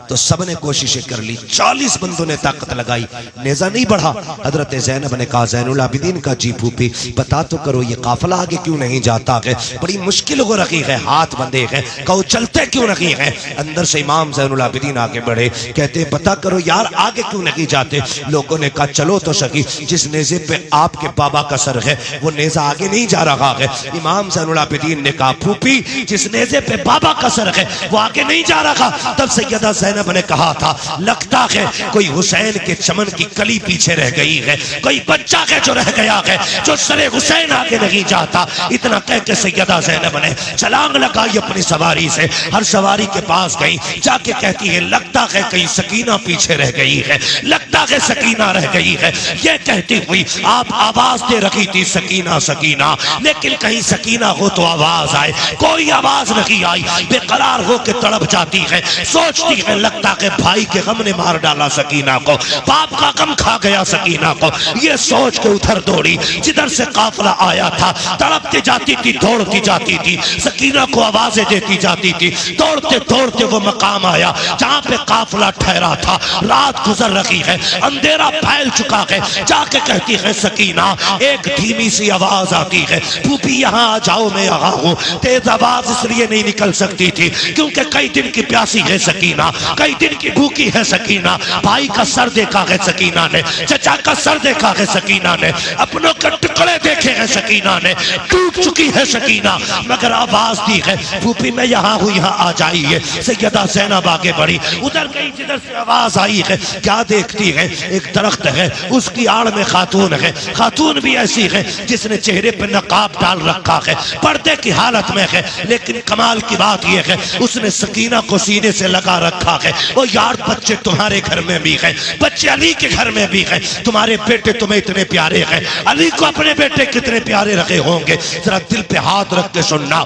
تو سب نے کوششیں کر لی. 40 بندوں نے طاقت لگائی، نیزہ نہیں بڑھا. حضرت زینب نے کہا زین العابدین کا جی پھوپھی بتا تو کرو یہ قافلہ آگے کیوں نہیں جاتا ہے؟ بڑی مشکل ہو رہی ہے، ہاتھ بندے ہیں. کہو چلتے کیوں نہیں ہیں؟ اندر سے امام زین العابدین آگے بڑھے، کہتے بتا کرو یار آگے کیوں نہیں جاتے؟ لوگوں نے کہا چلو تو سکی، جس نیزے پہ آپ کے بابا کا سر ہے وہ نیزہ آگے نہیں جا رہا ہے. امام زین العابدین نے کہا پھوپھی جس نیزے پہ بابا کا سر ہے وہ آگے نہیں جا رہا. تب سیدہ زینب نے کہا تھا لگتا ہے کوئی حسین کے چمن کی کلی پیچھے رہ گئی ہے, کوئی بچہ ہے جو رہ گیا ہے جو سر حسین آگے نہیں جاتا. اتنا کہہ کے سیدہ زینب نے چھلانگ لگائی اپنی سواری سے, ہر سواری کے پاس گئی, جا کے کہتی ہے لگتا ہے کہیں سکینہ پیچھے رہ گئی ہے, لگتا ہے سکینہ رہ گئی ہے. یہ کہتی ہوئی آپ آواز دے رکھی تھی سکینہ سکینہ, لیکن کہیں سکینہ ہو تو آواز آئے, کوئی آواز نہیں آئی. بے قرار ہو کے تڑپ جاتی ہے, سوچتی ہے لگتا ہے بھائی کے غم نے مار ڈالا سکینہ کو, باپ کا غم کھا گیا سکینہ کو. یہ سوچ کے ادھر دوڑی جدھر سے قافلہ آیا تھا, تڑپتی جاتی تھی, دوڑتی جاتی تھی, سکینہ کو آوازیں دیتی جاتی تھی. دوڑتے دوڑتے وہ مقام آیا جہاں پہ قافلہ ٹھہرا تھا. رات گزر رہی ہے, اندھیرا پھیل چکا ہے. جا کے کہتی ہے سکینہ, ایک دھیمی سی آواز آتی ہے پھوپھی یہاں آ جاؤ میں یہاں ہوں. تیز آواز اس لیے نہیں نکل سکتی تھی کیونکہ کئی دن کی پیاسی ہے سکینہ, کئی دن کی بھوکی ہے سکینہ. بھائی کا سر دیکھا ہے سکینہ نے, چچا کا سر دیکھا ہے سکینہ نے, اپنوں کے ٹکڑے دیکھے ہیں سکینہ نے, ٹوٹ چکی ہے سکینہ, مگر آواز دی ہے پھوپھی میں یہاں ہوں, یہاں آ جائیے. سیدہ زینب آگے بڑھی, ادھر گئی جدھر سے آواز آئی ہے. کیا دیکھتی ہے, ایک درخت ہے, اس کی آڑ میں خاتون ہے. خاتون بھی ایسی ہے جس نے چہرے پہ نقاب ڈال رکھا ہے, پردے کی حالت میں ہے, لیکن کمال کی بات یہ ہے اس نے سکینہ کو سینے سے لگا رکھا ہے. وہ یار بچے تمہارے گھر میں بھی ہیں, بچے علی کے گھر میں بھی ہیں, تمہارے بیٹے تمہیں اتنے پیارے ہیں, علی کو اپنے بیٹے کتنے پیارے رکھے ہوں گے, ذرا دل پہ ہاتھ رکھ کے سننا.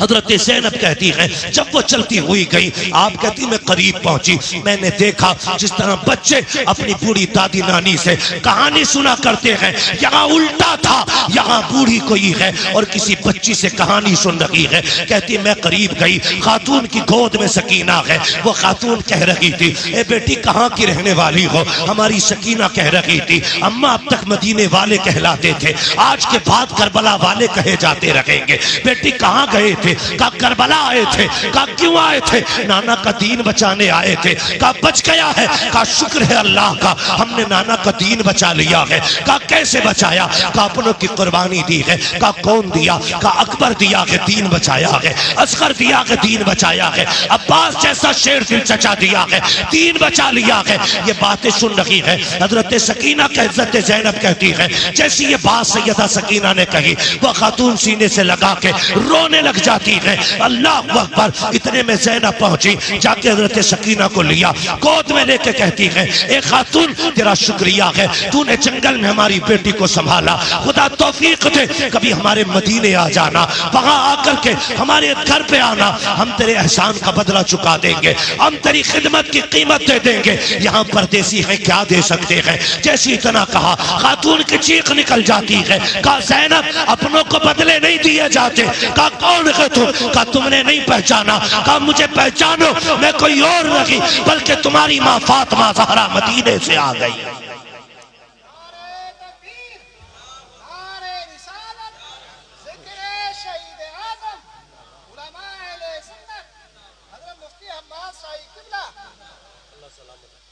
حضرت زینب کہتی ہے جب وہ چلتی ہوئی گئی, آپ کہتی میں قریب پہنچی, میں نے دیکھا جس طرح بچے اپنی بوڑھی دادی نانی سے کہانی سنا کرتے ہیں, یہاں الٹا تھا, یہاں بوڑھی کوئی ہے اور کسی بچی سے کہانی سن رہی ہے. کہتی میں قریب گئی, خاتون کی گود میں سکینہ ہے. وہ خاتون کہہ رہی تھی اے بیٹی کہاں کی رہنے والی ہو. ہماری سکینہ کہہ رہی تھی اماں اب تک مدینے والے کہلاتے تھے, آج کے بعد کربلا والے کہے جاتے رہیں گے. بیٹی کہاں گئے تھے؟ کہا کربلا آئے تھے. کہا کیوں آئے تھے؟ نانا کا دین بچانے آئے تھے. کہا بچ گیا ہے؟ کہا شکر ہے اللہ کا, ہم نے نانا کا دین بچا لیا ہے. کہا کیسے بچایا؟ کہا اپنوں کی قربانی دی ہے. کہا کون دیا؟ کہا اکبر دیا ہے, دین بچایا ہے. اصغر دیا ہے, دین بچایا ہے. عباس جیسا شیر دل چچا دیا ہے, دین بچا لیا ہے. یہ باتیں سن رہی ہے حضرت سکینہ کہ حضرت زینب کہتی ہے جیسی یہ بات سیدہ سکینہ نے کہی وہ خاتون سینے سے لگا کے رونے لگ جاتی ہے. اللہ اکبر. اتنے میں زینب پہنچی, جا کے حضرت سکینہ کو لیا, گود میں لے کے کہتی ہے اے خاتون تیرا شکریہ ہے, تو نے جنگل میں ہماری بیٹی کو سنبھالا, خدا توفیق دے کبھی ہمارے مدینے آ جانا, وہاں آ کر کے ہمارے گھر پہ آنا, ہم تیرے احسان کا بدلہ چکا دیں گے, ہم تیری خدمت کی قیمت دے دیں گے. یہاں پردیسی ہیں کیا دے سکتے ہیں. جیسی اتنا کہا خاتون کی چیخ نکل جاتی ہے. کہا زینب اپنوں کو بدلے نہیں دیے جاتے. کہا کون ہے تم؟ کہا تم نے نہیں پہچانا. کہا مجھے پہچانو, میں کوئی اور نہیں بلکہ تمہاری ماں فاطمہ زہرا مدینے سے آ گئی.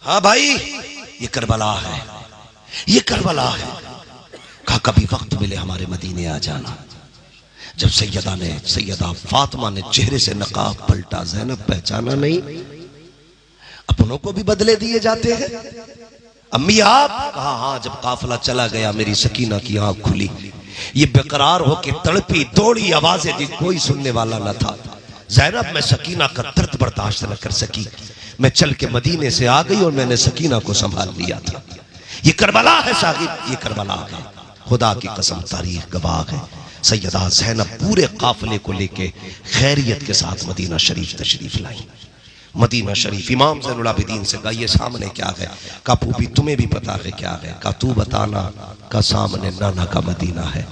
ہاں بھائی یہ کربلا ہے, یہ کربلا ہے. کہا کبھی وقت ملے ہمارے مدینے آ جانا. جب سیدہ فاطمہ نے چہرے سے نقاب پلٹا, زینب پہچانا نہیں, اپنوں کو بھی بدلے دیے جاتے ہیں. امی آپ؟ کہا ہاں. جب قافلہ چلا گیا میری سکینہ کی آنکھ کھلی, یہ بے قرار ہو کے تڑپی, دوڑی, آوازیں دی, کوئی سننے والا نہ تھا. زینب میں سکینہ کا درد برداشت نہ کر سکی, میں چل کے مدینے سے آ گئی اور میں نے سکینہ کو سنبھال لیا تھا. یہ کربلا ہے صاحب, یہ کربلا ہے. خدا کی قسم تاریخ گواہ ہے سیدہ زینب پورے قافلے کو لے کے خیریت کے ساتھ مدینہ شریف تشریف لائی. مدینہ شریف امام زین العابدین سے کہا یہ سامنے کیا ہے؟ کہا پھوپھی تمہیں بھی پتا ہے کیا ہے؟ کہا تو بتانا. کہا سامنے نانا کا مدینہ ہے.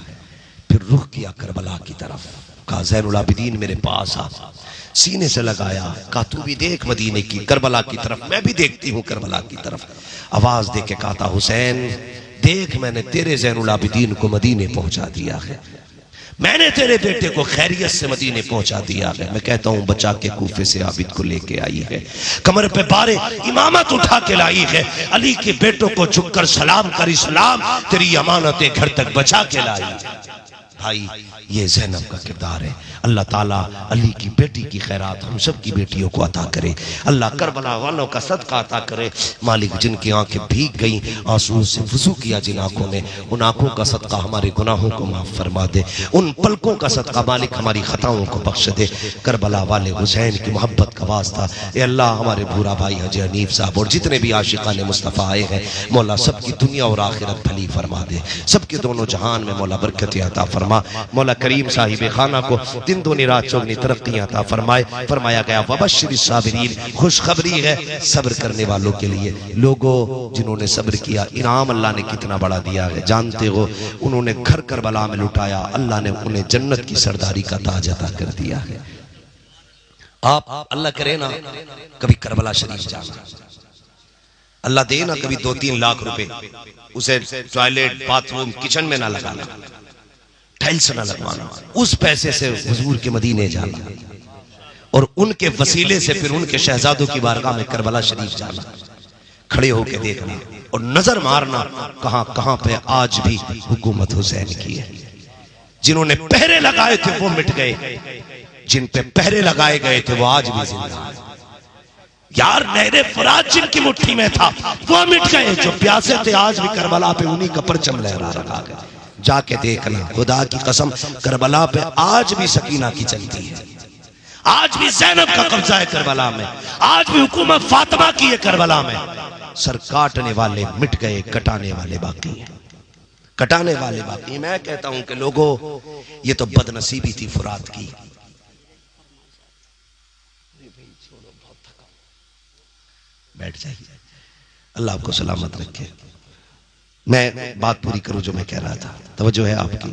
پھر رخ کیا کربلا کی طرف. کہا زین العابدین میرے پاس آ, سینے سے لگایا. کہا تو بھی دیکھ مدینے کی, کربلا کی طرف. میں بھی دیکھتی ہوں کربلا کی طرف. آواز دے کے کہا تھا حسین دیکھ میں نے تیرے زین العابدین کو مدینے پہنچا دیا ہے, میں نے تیرے بیٹے کو خیریت سے مدینے پہنچا دیا ہے. میں کہتا ہوں بچا کے کوفے سے عابد کو لے کے آئی ہے, کمر پہ بارے امامت اٹھا کے لائی ہے. علی کے بیٹوں کو جھک کر سلام کر, اسلام تیری امانت گھر تک بچا کے لائی. بھائی یہ زینب کا کردار ہے. اللہ تعالیٰ علی کی بیٹی کی خیرات ہم سب کی بیٹیوں کو عطا کرے. اللہ کربلا والوں کا صدقہ عطا کرے. مالک جن کی آنکھیں بھیگ گئیں آنسو سے وضو کیا جن آنکھوں نے، ان آنکھوں کا صدقہ ہمارے گناہوں کو معاف فرما دے. ان پلکوں کا صدقہ مالک ہماری خطاؤں کو بخش دے. کربلا والے حسین کی محبت کا واسطہ اے اللہ ہمارے بھورا بھائی حاجی حنیف صاحب اور جتنے بھی عاشقان مصطفیٰ آئے ہیں مولا سب کی دنیا اور آخرت بھلی فرما دے. سب کے دونوں جہان میں مولا برکت عطا فرما. مولا کریم صاحب خانہ کو دن دونی رات چوگنی ترقی عطا فرمائے. فرمایا گیا وبشر الصابرین، خوشخبری ہے صبر کرنے والوں کے لیے. لوگوں جنہوں نے صبر کیا انعام اللہ نے کتنا بڑا دیا ہے جانتے ہو. انہوں نے گھر کربلا میں لٹایا، اللہ نے انہیں جنت کی سرداری کا تاج عطا کر دیا ہے. آپ اللہ کرے نا کبھی کربلا شریف جانا، اللہ دے نا کبھی 2-3 لاکھ روپے اسے ٹوائلٹ باتھ روم کچن میں نہ لگانا، ٹائلز نہ لگوانا، اس پیسے سے حضور کے مدینے جانا اور ان کے وسیلے سے پھر ان کے شہزادوں کی بارگاہ میں کربلا شریف جانا، کھڑے ہو کے دیکھنا اور نظر مارنا کہاں کہاں پہ آج بھی حکومت حسین کی ہے. جنہوں نے پہرے لگائے تھے وہ مٹ گئے، جن پہ پہرے لگائے گئے تھے وہ آج بھی زندہ ہیں. یار نہر فرات جن کی مٹھی میں تھا وہ مٹ گئے، جو پیاسے تھے آج بھی کربلا پہ انہی کا پرچم لہرا رکھا گیا. جا کے دیکھنا خدا کی قسم کربلا پہ آج بھی سکینہ کی چلتی ہے، آج بھی زینب کا قبضہ ہے کربلا میں، آج بھی حکومت فاطمہ کی ہے کربلا میں. سر کاٹنے والے مٹ گئے، کٹانے والے باقی ہیں، کٹانے والے باقی. میں کہتا ہوں کہ لوگوں یہ تو بد نصیبی تھی فرات کی. بیٹھ جائیے، اللہ آپ کو سلامت رکھے. میں بات پوری کروں جو میں کہہ رہا تھا، توجہ ہے آپ کی.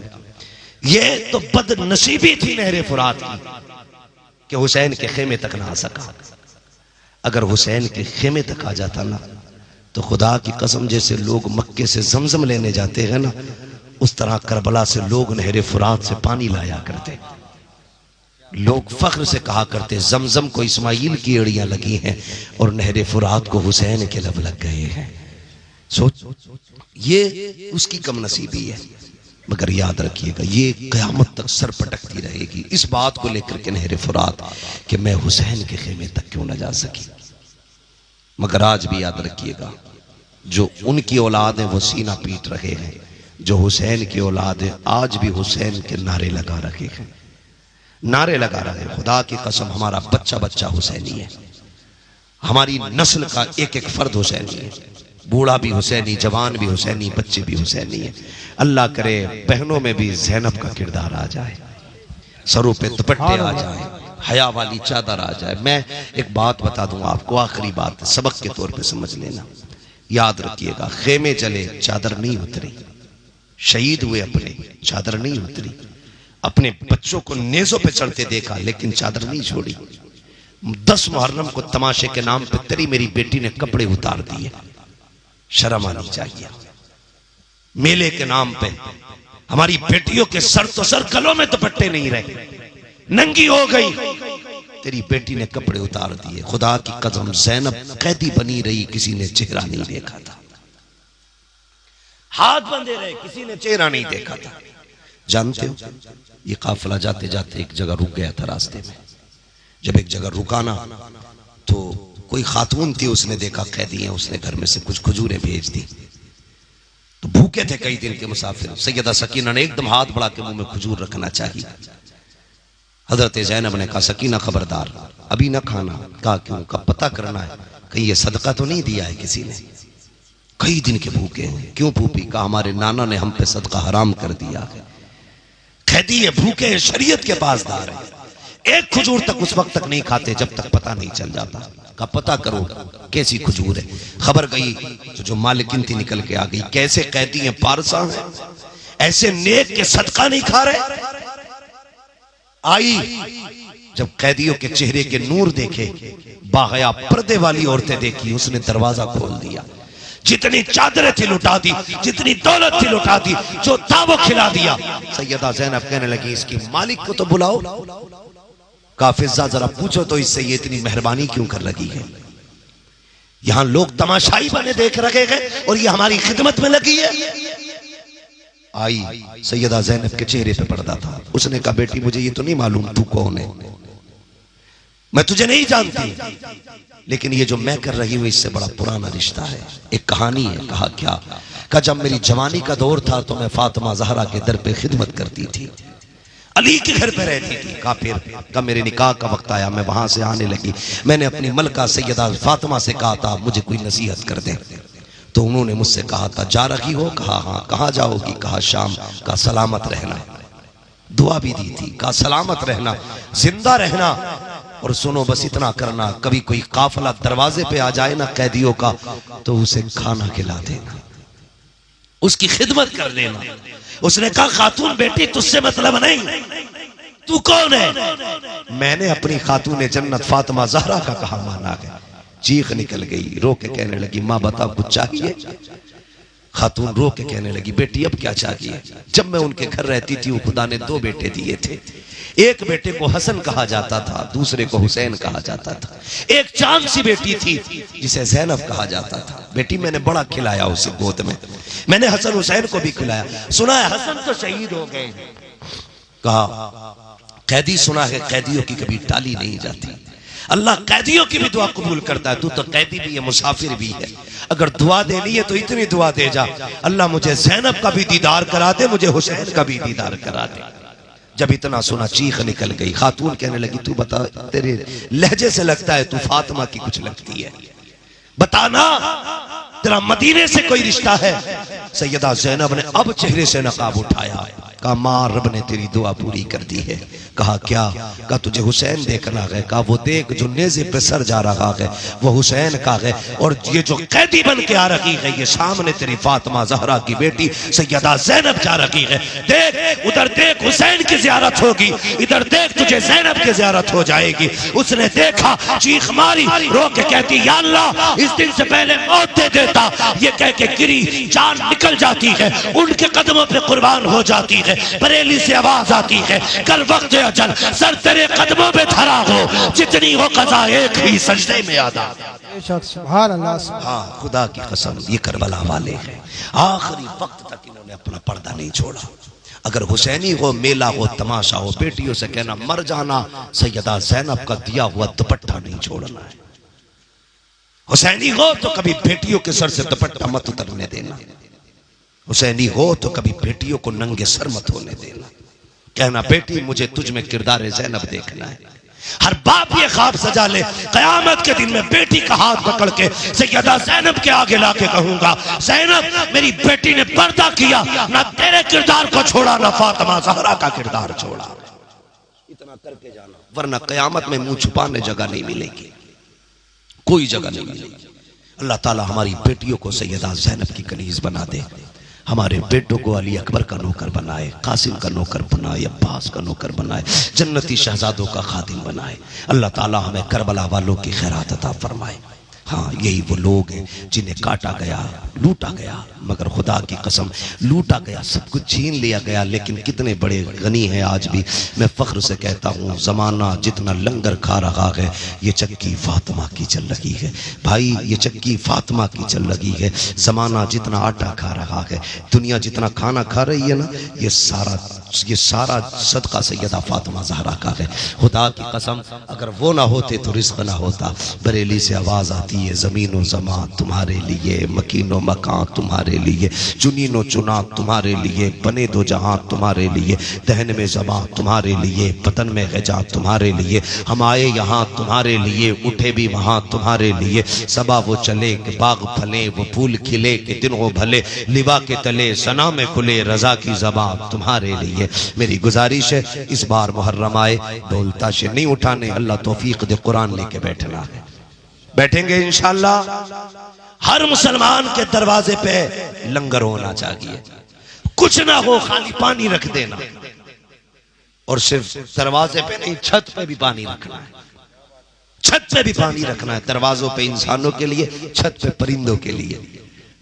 یہ تو بد نصیبی تھی نہر فرات کی کہ حسین کے خیمے تک نہ آ سکا. اگر حسین کے خیمے تک آ جاتا نا تو خدا کی قسم جیسے لوگ مکے سے زمزم لینے جاتے ہیں نا اس طرح کربلا سے لوگ نہر فرات سے پانی لایا کرتے. لوگ فخر سے کہا کرتے زمزم کو اسماعیل کی ایڑیاں لگی ہیں اور نہر فرات کو حسین کے لب لگ گئے ہیں. سوچ یہ اس کی کم نصیبی ہے، مگر یاد رکھیے گا یہ قیامت تک سر پٹکتی رہے گی اس بات کو لے کر کے نہر فرات کہ میں حسین کے خیمے تک کیوں نہ جا سکی. مگر آج بھی یاد رکھیے گا جو ان کی اولاد ہیں وہ سینہ پیٹ رہے ہیں، جو حسین کی اولاد ہیں آج بھی حسین کے نعرے لگا رہے ہیں، نعرے لگا رہے ہیں. خدا کی قسم ہمارا بچہ بچہ حسینی ہے، ہماری نسل کا ایک ایک فرد حسینی ہے. بوڑھا بھی حسینی، جوان بھی حسینی، بچے بھی حسینی ہیں. اللہ کرے بہنوں میں بھی زینب کا کردار آ جائے، سروں پہ دوپٹے آ جائے، حیا والی چادر آ جائے. میں ایک بات بتا دوں آپ کو، آخری بات سبق کے طور پہ سمجھ لینا. یاد رکھیے گا خیمے چلے چادر نہیں اتری، شہید ہوئے اپنے چادر نہیں اتری، اپنے بچوں کو نیزوں پہ چڑھتے دیکھا لیکن چادر نہیں چھوڑی. 10 محرم کو تماشے کے نام پہ تیری میری بیٹی نے کپڑے اتار دیے، شرم آنی چاہیے. میلے کے نام پہ ہماری بیٹیوں کے سر تو سر گلوں میں دوپٹے نہیں رہے، ننگی ہو گئی، تیری بیٹی نے کپڑے اتار دیے. خدا کی قسم زینب قیدی بنی رہی، کسی نے چہرہ نہیں دیکھا تھا، ہاتھ بندھے رہے، کسی نے چہرہ نہیں دیکھا تھا. جانتے ہو یہ قافلہ جاتے جاتے ایک جگہ رک گیا تھا راستے میں. جب ایک جگہ رکانا تو کوئی خاتون تھی، اس نے دیکھا قیدی ہیں، اس نے گھر میں سے کچھ کھجوریں بھیج دی. تو بھوکے تھے کئی دن کے مسافر، سیدہ سکینہ نے ایک دم ہاتھ بڑھا کے منہ میں کھجور رکھنا چاہیے. حضرت زینب نے کہا سکینہ خبردار ابھی نہ کھانا. کہا کیوں؟ کہا پتہ کرنا ہے کہیں یہ صدقہ تو نہیں دیا ہے کسی نے، کئی دن کے بھوکے ہیں. کیوں پھوپھی؟ کہا ہمارے نانا نے ہم پہ صدقہ حرام کر دیا ہے. قیدی ہے، بھوکے ہیں، شریعت کے پاسدار ہیں، ایک کھجور تک اس وقت تک نہیں کھاتے جب تک پتہ نہیں چل جاتا. کہا پتہ کرو کیسی کھجور ہے. خبر گئی تو جو مالکن تھی نکل کے آ گئی. کیسے قیدی ہیں، پارسا ہیں، ایسے نیک کے صدقہ نہیں کھا رہے. آئی جب قیدیوں کے چہرے کے نور دیکھے، باحیا پردے والی عورتیں دیکھی، اس نے دروازہ کھول دیا. جتنی چادریں تھی لٹا دی، جتنی دولت تھی لٹا دی، جو تھا وہ کھلا دیا. سیدہ زینب کہنے لگی اس کی مالک کو تو بلاؤ. کہا فضہ ذرا پوچھو تو اس سے یہ اتنی مہربانی کیوں کر لگی ہے؟ یہاں لوگ تماشائی بنے دیکھ رکھے گئے اور یہ ہماری خدمت میں لگی ہے. آئی سیدہ زینب کے چہرے پہ پردہ تھا. اس نے کہا بیٹی مجھے یہ تو نہیں معلوم تو کون ہے, میں تجھے نہیں جانتی, لیکن یہ جو میں کر رہی ہوں اس سے بڑا پرانا رشتہ ہے, ایک کہانی ہے. کہا کیا؟ کہا جب میری جوانی کا دور تھا تو میں فاطمہ زہرا کے در پہ خدمت کرتی تھی, علی کے گھر پہ رہتی تھی. کہا پھر کہا میرے نکاح کا وقت آیا, میں وہاں سے آنے لگی, میں نے اپنی ملکہ سیدہ فاطمہ سے کہا تھا مجھے کوئی نصیحت کر دیں, تو انہوں نے مجھ سے کہا تھا جا رہی ہو؟ کہا ہاں. کہاں جاؤ گی؟ کہا شام. کہا سلامت رہنا. دعا بھی دی تھی, کہا سلامت رہنا, زندہ رہنا, اور سنو بس اتنا کرنا کبھی کوئی قافلہ دروازے پہ آ جائے نا قیدیوں کا تو اسے کھانا کھلا دینا, اس کی خدمت کر لینا. اس نے کہا خاتون بیٹی تجھ سے مطلب نہیں, تو کون ہے؟ میں نے اپنی خاتون جنت فاطمہ زہرا کا کہا مانا ہے. چیخ نکل گئی, رو کے کہنے لگی ماں بتا کچھ چاہیے؟ خاتون رو کے کہنے لگی بیٹی اب کیا چاہیے؟ جب میں ان کے گھر رہتی تھی وہ خدا نے 2 بیٹے دیے تھے, ایک بیٹے کو حسن کہا جاتا تھا, دوسرے کو حسین کہا جاتا تھا. ایک چاند سی بیٹی تھی جسے زینب کہا جاتا تھا. بیٹی میں نے بڑا کھلایا اسے گود میں, میں نے حسن حسین کو بھی کھلایا. سنا ہے حسن تو شہید ہو گئے. کہا قیدی سنا ہے قیدیوں کی کبھی ٹالی نہیں جاتی, اللہ قیدیوں کی بھی دعا قبول کرتا ہے. تو قیدی بھی ہے مسافر بھی ہے, اگر دعا دینی ہے تو اتنی دعا دے جا اللہ مجھے زینب کا بھی دیدار کرا دے, مجھے حسین کا بھی دیدار کرا دے. جب اتنا سنا چیخ نکل گئی. خاتون کہنے لگی تو بتا, تیرے لہجے سے لگتا ہے تو فاطمہ کی کچھ لگتی ہے, بتانا تیرا مدینے سے کوئی رشتہ ہے؟ سیدہ زینب نے اب چہرے سے نقاب اٹھایا. کہا ماں رب نے تیری دعا پوری کر دی ہے. کہا کیا؟ کہا تجھے حسین دیکھنا ہے. کہا وہ دیکھ جو نیزے پہ سر جا رہا ہے وہ حسین کا ہے, اور یہ جو قیدی بن کے آ رہی ہے یہ سامنے تیری فاطمہ زہرا کی بیٹی سیدہ زینب جا رہی ہے. دیکھ ادھر دیکھ حسین کی زیارت ہوگی, ادھر دیکھ تجھے زینب کی زیارت ہو جائے گی. اس نے دیکھا, چیخ ماری, رو کے کہتی یا اللہ اس دن سے پہلے موت دے دیتا. یہ کہہ کے گری, جان نکل جاتی ہے, ان کے قدموں پہ قربان ہو جاتی ہے. بریلی سے آواز آتی ہے کل وقت اجل سر تیرے قدموں پہ دھرا ہو, جتنی ہو قضا ایک ہی سجدے میں ادا. سبحان اللہ. ہاں خدا کی قسم یہ کربلا والے ہیں, آخری وقت تک انہوں نے اپنا پردہ نہیں چھوڑا. اگر حسینی ہو, میلہ ہو, تماشا ہو, بیٹیوں سے کہنا مر جانا, سیدہ زینب کا دیا ہوا دوپٹہ نہیں چھوڑنا ہے. حسینی ہو تو کبھی بیٹیوں کے سر سے دوپٹہ مت اترنے دینا, حسینی ہو تو کبھی بیٹیوں کو ننگے سر مت ہونے دینا. کہنا بیٹی مجھے تجھ میں کردار زینب دیکھنا ہے. ہر باپ یہ خواب سجا لے قیامت کے دن میں بیٹی کا ہاتھ پکڑ کے سیدہ زینب کے آگے لا کے کہوں گا زینب میری بیٹی نے پردہ کیا, نہ تیرے کردار کو چھوڑا نہ فاطمہ زہرا کا کردار چھوڑا. اتنا کر کے جانا, ورنہ قیامت میں منہ چھپانے جگہ نہیں ملے گی, کوئی جگہ نہیں ملے گی. اللہ تعالی ہماری بیٹیوں کو سیدہ زینب کی کنیز بنا دے, ہمارے بیٹوں کو علی اکبر کا نوکر بنائے, قاسم کا نوکر بنائے, عباس کا نوکر بنائے, جنتی شہزادوں کا خادم بنائے. اللہ تعالی ہمیں کربلا والوں کی خیرات عطا فرمائے. ہاں یہی وہ لوگ ہیں جنہیں کاٹا گیا, لوٹا گیا, مگر خدا کی قسم لوٹا گیا, سب کچھ چھین لیا گیا, لیکن کتنے بڑے غنی ہیں آج بھی. میں فخر سے کہتا ہوں زمانہ جتنا لنگر کھا رہا ہے یہ چکی فاطمہ کی چل رہی ہے. بھائی یہ چکی فاطمہ کی چل رہی ہے. زمانہ جتنا آٹا کھا رہا ہے, دنیا جتنا کھانا کھا رہی ہے نا, یہ سارا صدقہ سیدہ فاطمہ زہرا کا ہے. خدا کی قسم اگر وہ نہ ہوتے تو رزق نہ ہوتا. بریلی سے آواز آتی ہے زمین و زمان تمہارے لیے, مکین و مکان تمہارے لیے, چنین و چنا تمہارے لیے, بنے دو جہاں تمہارے لیے, دہن میں زبان تمہارے لیے, پتن میں غجا تمہارے لیے, ہم آئے یہاں تمہارے لیے, اٹھے بھی وہاں تمہارے لیے. صبا وہ چلے کہ باغ پھلے, وہ پھول کھلے کہ دن وہ بھلے, لوا کے تلے ثنا میں کھلے, رضا کی زبان تمہارے لیے. میری گزارش ہے اس بار محرم آئے ڈھول تاشے نہیں اٹھانے, اللہ توفیق دے, قرآن لے کے بیٹھنا ہے. بیٹھیں گے انشاءاللہ. ہر مسلمان کے دروازے پہ لنگر ہونا چاہیے, کچھ نہ ہو خالی پانی رکھ دینا, اور صرف دروازے پہ نہیں چھت پہ بھی پانی رکھنا ہے. چھت پہ بھی پانی رکھنا ہے, دروازوں پہ انسانوں کے لیے, چھت پہ پرندوں کے لیے,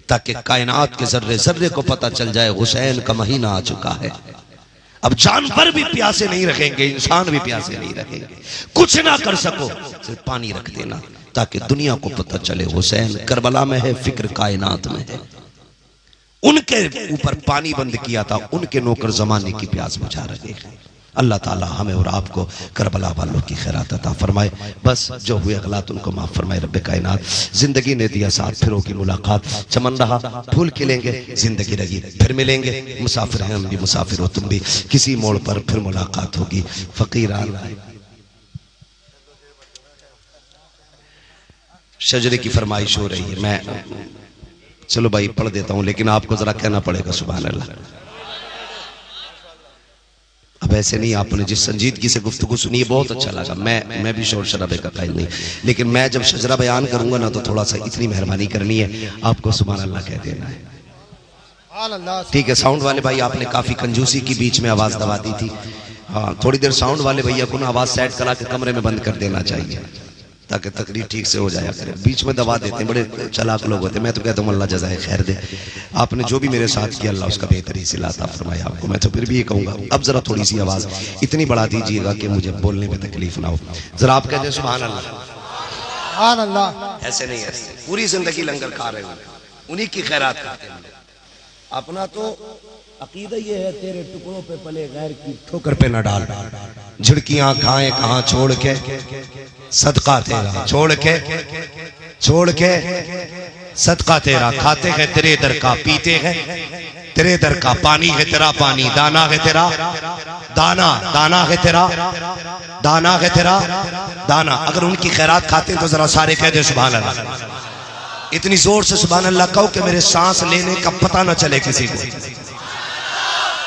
تاکہ کائنات کے ذرے ذرے کو پتہ چل جائے حسین کا مہینہ آ چکا ہے. اب جانور بھی پیاسے نہیں رکھیں گے, انسان بھی پیاسے نہیں رکھیں گے. کچھ نہ کر سکو صرف پانی رکھ دینا تاکہ دنیا کو پتہ چلے حسین کربلا میں ہے, فکر کائنات میں ہے. ان کے اوپر پانی بند کیا تھا، ان کے نوکر زمانے کی پیاس بجھا رہے ہیں۔ اللہ تعالی ہمیں اور آپ کو کربلا والوں کی خیرات عطا فرمائے۔ بس جو ہوئے غلط ان کو معاف فرمائے رب کائنات۔ زندگی نے دیا ساتھ، پھر ہوگی ملاقات، چمن رہا پھول کھلیں گے، زندگی رہی پھر ملیں گے، مسافر ہیں ہم بھی، مسافر ہو تم بھی، کسی موڑ پر پھر ملاقات ہوگی۔ فقیران شجرے کی فرمائش ہو رہی ہے، میں چلو بھائی پڑھ دیتا ہوں، لیکن آپ کو ذرا کہنا پڑے گا سبحان اللہ۔ اب ایسے نہیں، آپ نے جس سنجیدگی سے گفتگو سنی ہے بہت اچھا لگا، میں بھی شور شرابے کا قائل نہیں، لیکن میں جب شجرہ بیان کروں گا نا تو تھوڑا سا اتنی مہربانی کرنی ہے، آپ کو سبحان اللہ کہہ دینا ہے، ٹھیک ہے؟ ساؤنڈ والے بھائی آپ نے کافی کنجوسی کی، بیچ میں آواز دبا دی تھی، ہاں تھوڑی دیر ساؤنڈ والے بھیا کو نا آواز سیٹ کرا کے کمرے میں بند کر دینا چاہیے تاکہ تقریر ٹھیک سے ہو جایا کرے۔ بیچ میں دبا دیتے ہیں، بڑے چلاک لوگ ہوتے ہیں، میں تو کہتا ہوں اللہ جزائے خیر دے، آپ نے جو بھی میرے ساتھ کیا اللہ اس کا بہتری سے عطا فرمائے آپ کو۔ میں تو پھر بھی یہ کہوں گا اب ذرا تھوڑی سی آواز اتنی بڑھا دیجئے گا کہ مجھے بولنے میں تکلیف نہ ہو، ذرا آپ کہتے ہیں سبحان اللہ۔ سبحان اللہ۔ ایسے نہیں، ایسے پوری زندگی لنگر کھا رہے ہیں، انہی کی خیرات کرتے ہیں۔ اپنا تو عقیدہ یہ ہے تیرے ٹکڑوں پہ پلے غیر کی ٹھوکر پہ نہ ڈال، جھڑکیاں کھائیں کہاں چھوڑ کے صدقہ تیرا، چھوڑ کے صدقہ تیرا، کھاتے ہیں تیرے در کا، پیتے ہیں تیرے در کا، پانی ہے تیرا پانی، دانا ہے تیرا دانا، دانا ہے تیرا دانا، ہے تیرا دانا۔ اگر ان کی خیرات کھاتے ہیں تو ذرا سارے کہہ دیں سبحان اللہ، اتنی زور سے سبحان اللہ کہو کہ میرے سانس لینے کا پتہ نہ چلے کسی کو۔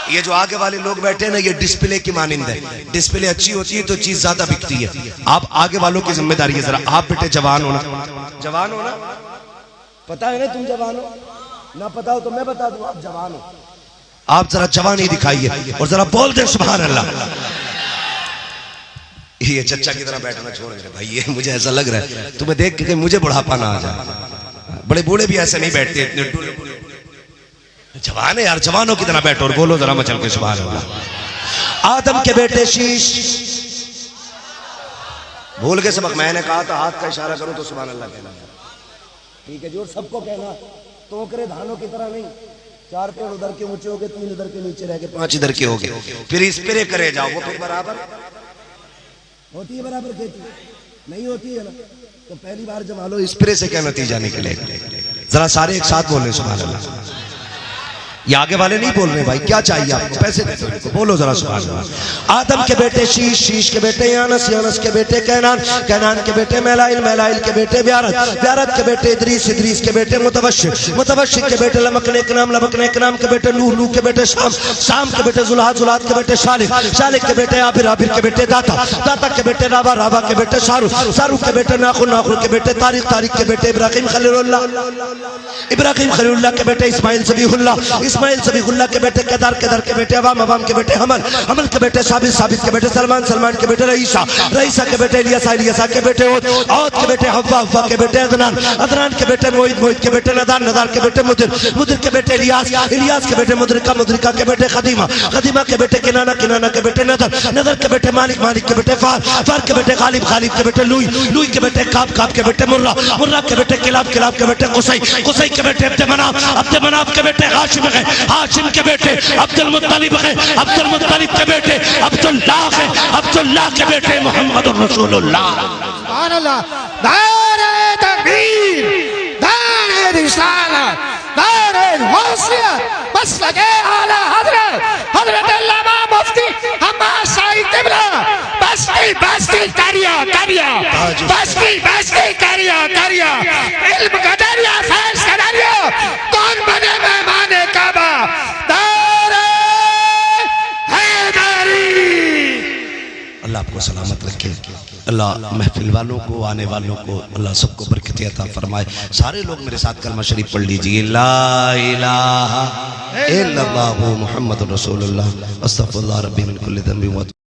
یہ جو آگے والے لوگ بیٹھے ہیں نا، یہ ڈسپلے کی مانند ہے، ڈسپلے اچھی ہوتی ہے تو چیز زیادہ بکتی ہے۔ آپ آگے والوں کی ذمہ داری ہے، ذرا آپ بیٹے جوان ہونا، جوان ہونا، پتا ہے نا تم جوان ہو، نہ پتا ہو تو میں بتا دوں آپ جوان ہو، آپ ذرا جوانی دکھائیے اور ذرا بول دیں سبحان اللہ۔ یہ چچا کی طرح بیٹھنا چھوڑ گئے بھائی، یہ مجھے ایسا لگ رہا ہے تمہیں دیکھ کے کہ مجھے بڑھاپا نہ آ جائے، بڑے بوڑھے بھی ایسے نہیں بیٹھتے، اتنے جوان ہے یار، جوانوں کی طرح بیٹھو اور بولو ذرا مچل کے سبحان اللہ۔ آدم کے بیٹے شیش، بھول کے سبق، میں نے کہا تھا ہاتھ کا اشارہ کروں تو سبحان اللہ کہنا، ٹھیک ہے جو سب کو کہنا، ٹوکرے دھانوں کی طرح نہیں، 4 پیڑ ادھر کے اونچے ہو گئے، 3 ادھر کے نیچے رہ گئے، 5 ادھر کے ہو گئے، پھر اس پرے کرے جاؤ، وہ پھر برابر ہوتی ہے، برابر کہتی نہیں ہوتی ہے نا، تو پہلی بار جب آلو اس پرے سے کیا نتیجہ نکلے گا؟ ذرا سارے ایک ساتھ بولیں سبحان اللہ۔ یہ آگے والے نہیں بول رہے بھائی، کیا چاہیے آپ کو؟ پیسے دے دو ان کو، بولو ذرا سبحان اللہ۔ آدم کے بیٹے شیش، شیش کے بیٹے یانس، یانس کے بیٹے کینان، کینان کے بیٹے میلائل، میلائل کے بیٹے بیارت، بیارت کے بیٹے ادریس، ادریس کے بیٹے متوشق، متوشق کے بیٹے لمکن اکنام، لمکن اکنام کے بیٹے نوح، نوح کے بیٹے شام، شام کے بیٹے زلحات، زلحات کے بیٹے شالک، شالک کے بیٹے عابر، عابر کے بیٹے داتا، داتا کے بیٹے رابع، رابع کے بیٹے شاروخ، شاروخ کے بیٹے ناخن، ناخن کے بیٹے طارق، طارق کے بیٹے ابراہیم خلیل اللہ، ابراہیم خلیل اللہ کے بیٹے اسماعیل ذبیح اللہ، اسماعیل ذبیح اللہ کے بیٹے کیدار، کیدار کے بیٹے عوام، عوام کے بیٹے حمل، حمل کے بیٹے ثابت، ثابت کے بیٹے سلمان، سلمان کے بیٹے رئیسہ، رئیسہ کے بیٹے الیسا، الیسا کے بیٹے عود، عود کے بیٹے حوا، حوا کے بیٹے عدنان، عدنان کے بیٹے موعد، موعد کے بیٹے ندار، ندار کے بیٹے مدر، مدر کے بیٹے الیاس، الیاس کے بیٹے مدرکہ، مدرکہ کے بیٹے خدیمہ، خدیمہ کے بیٹے کنانہ، کنانہ کے بیٹے ندر، ندر کے بیٹے مالک، مالک کے بیٹے فار، فار کے بیٹے غالب، غالب کے بیٹے لوئی، لوئی کے بیٹے کعب، کعب کے بیٹے مرہ، مرہ کے بیٹے کلاب، کلاب کے بیٹے قصی، قصی کے بیٹے عبد مناف، عبد مناف کے بیٹے ہاشم ہے، ہاشم کے بیٹے عبد المطلب ہے، عبد المطلب کے بیٹے عبداللہ ہے، عبداللہ کے بیٹے محمد رسول اللہ۔ سبحان اللہ۔ دار تکبیر، دار رسالت، دار غوثیت، مسلک اعلی حضرت حضرت علامہ مفتی حماد سعید قبلہ، بستی بستی کریا کریا، بستی بستی کریا کریا، علم کا دریا، فیض کا دریا، کون بنے مہمان کعبہ؟ اللہ آپ کو سلامت رکھے، اللہ محفل والوں کو، آنے والوں کو اللہ سب کو برکت عطا فرمائے۔ سارے لوگ میرے ساتھ کلمہ شریف پڑھ لیجئے، لا الہ الا اللہ محمد رسول اللہ، استغفر اللہ ربی من کل ذنب و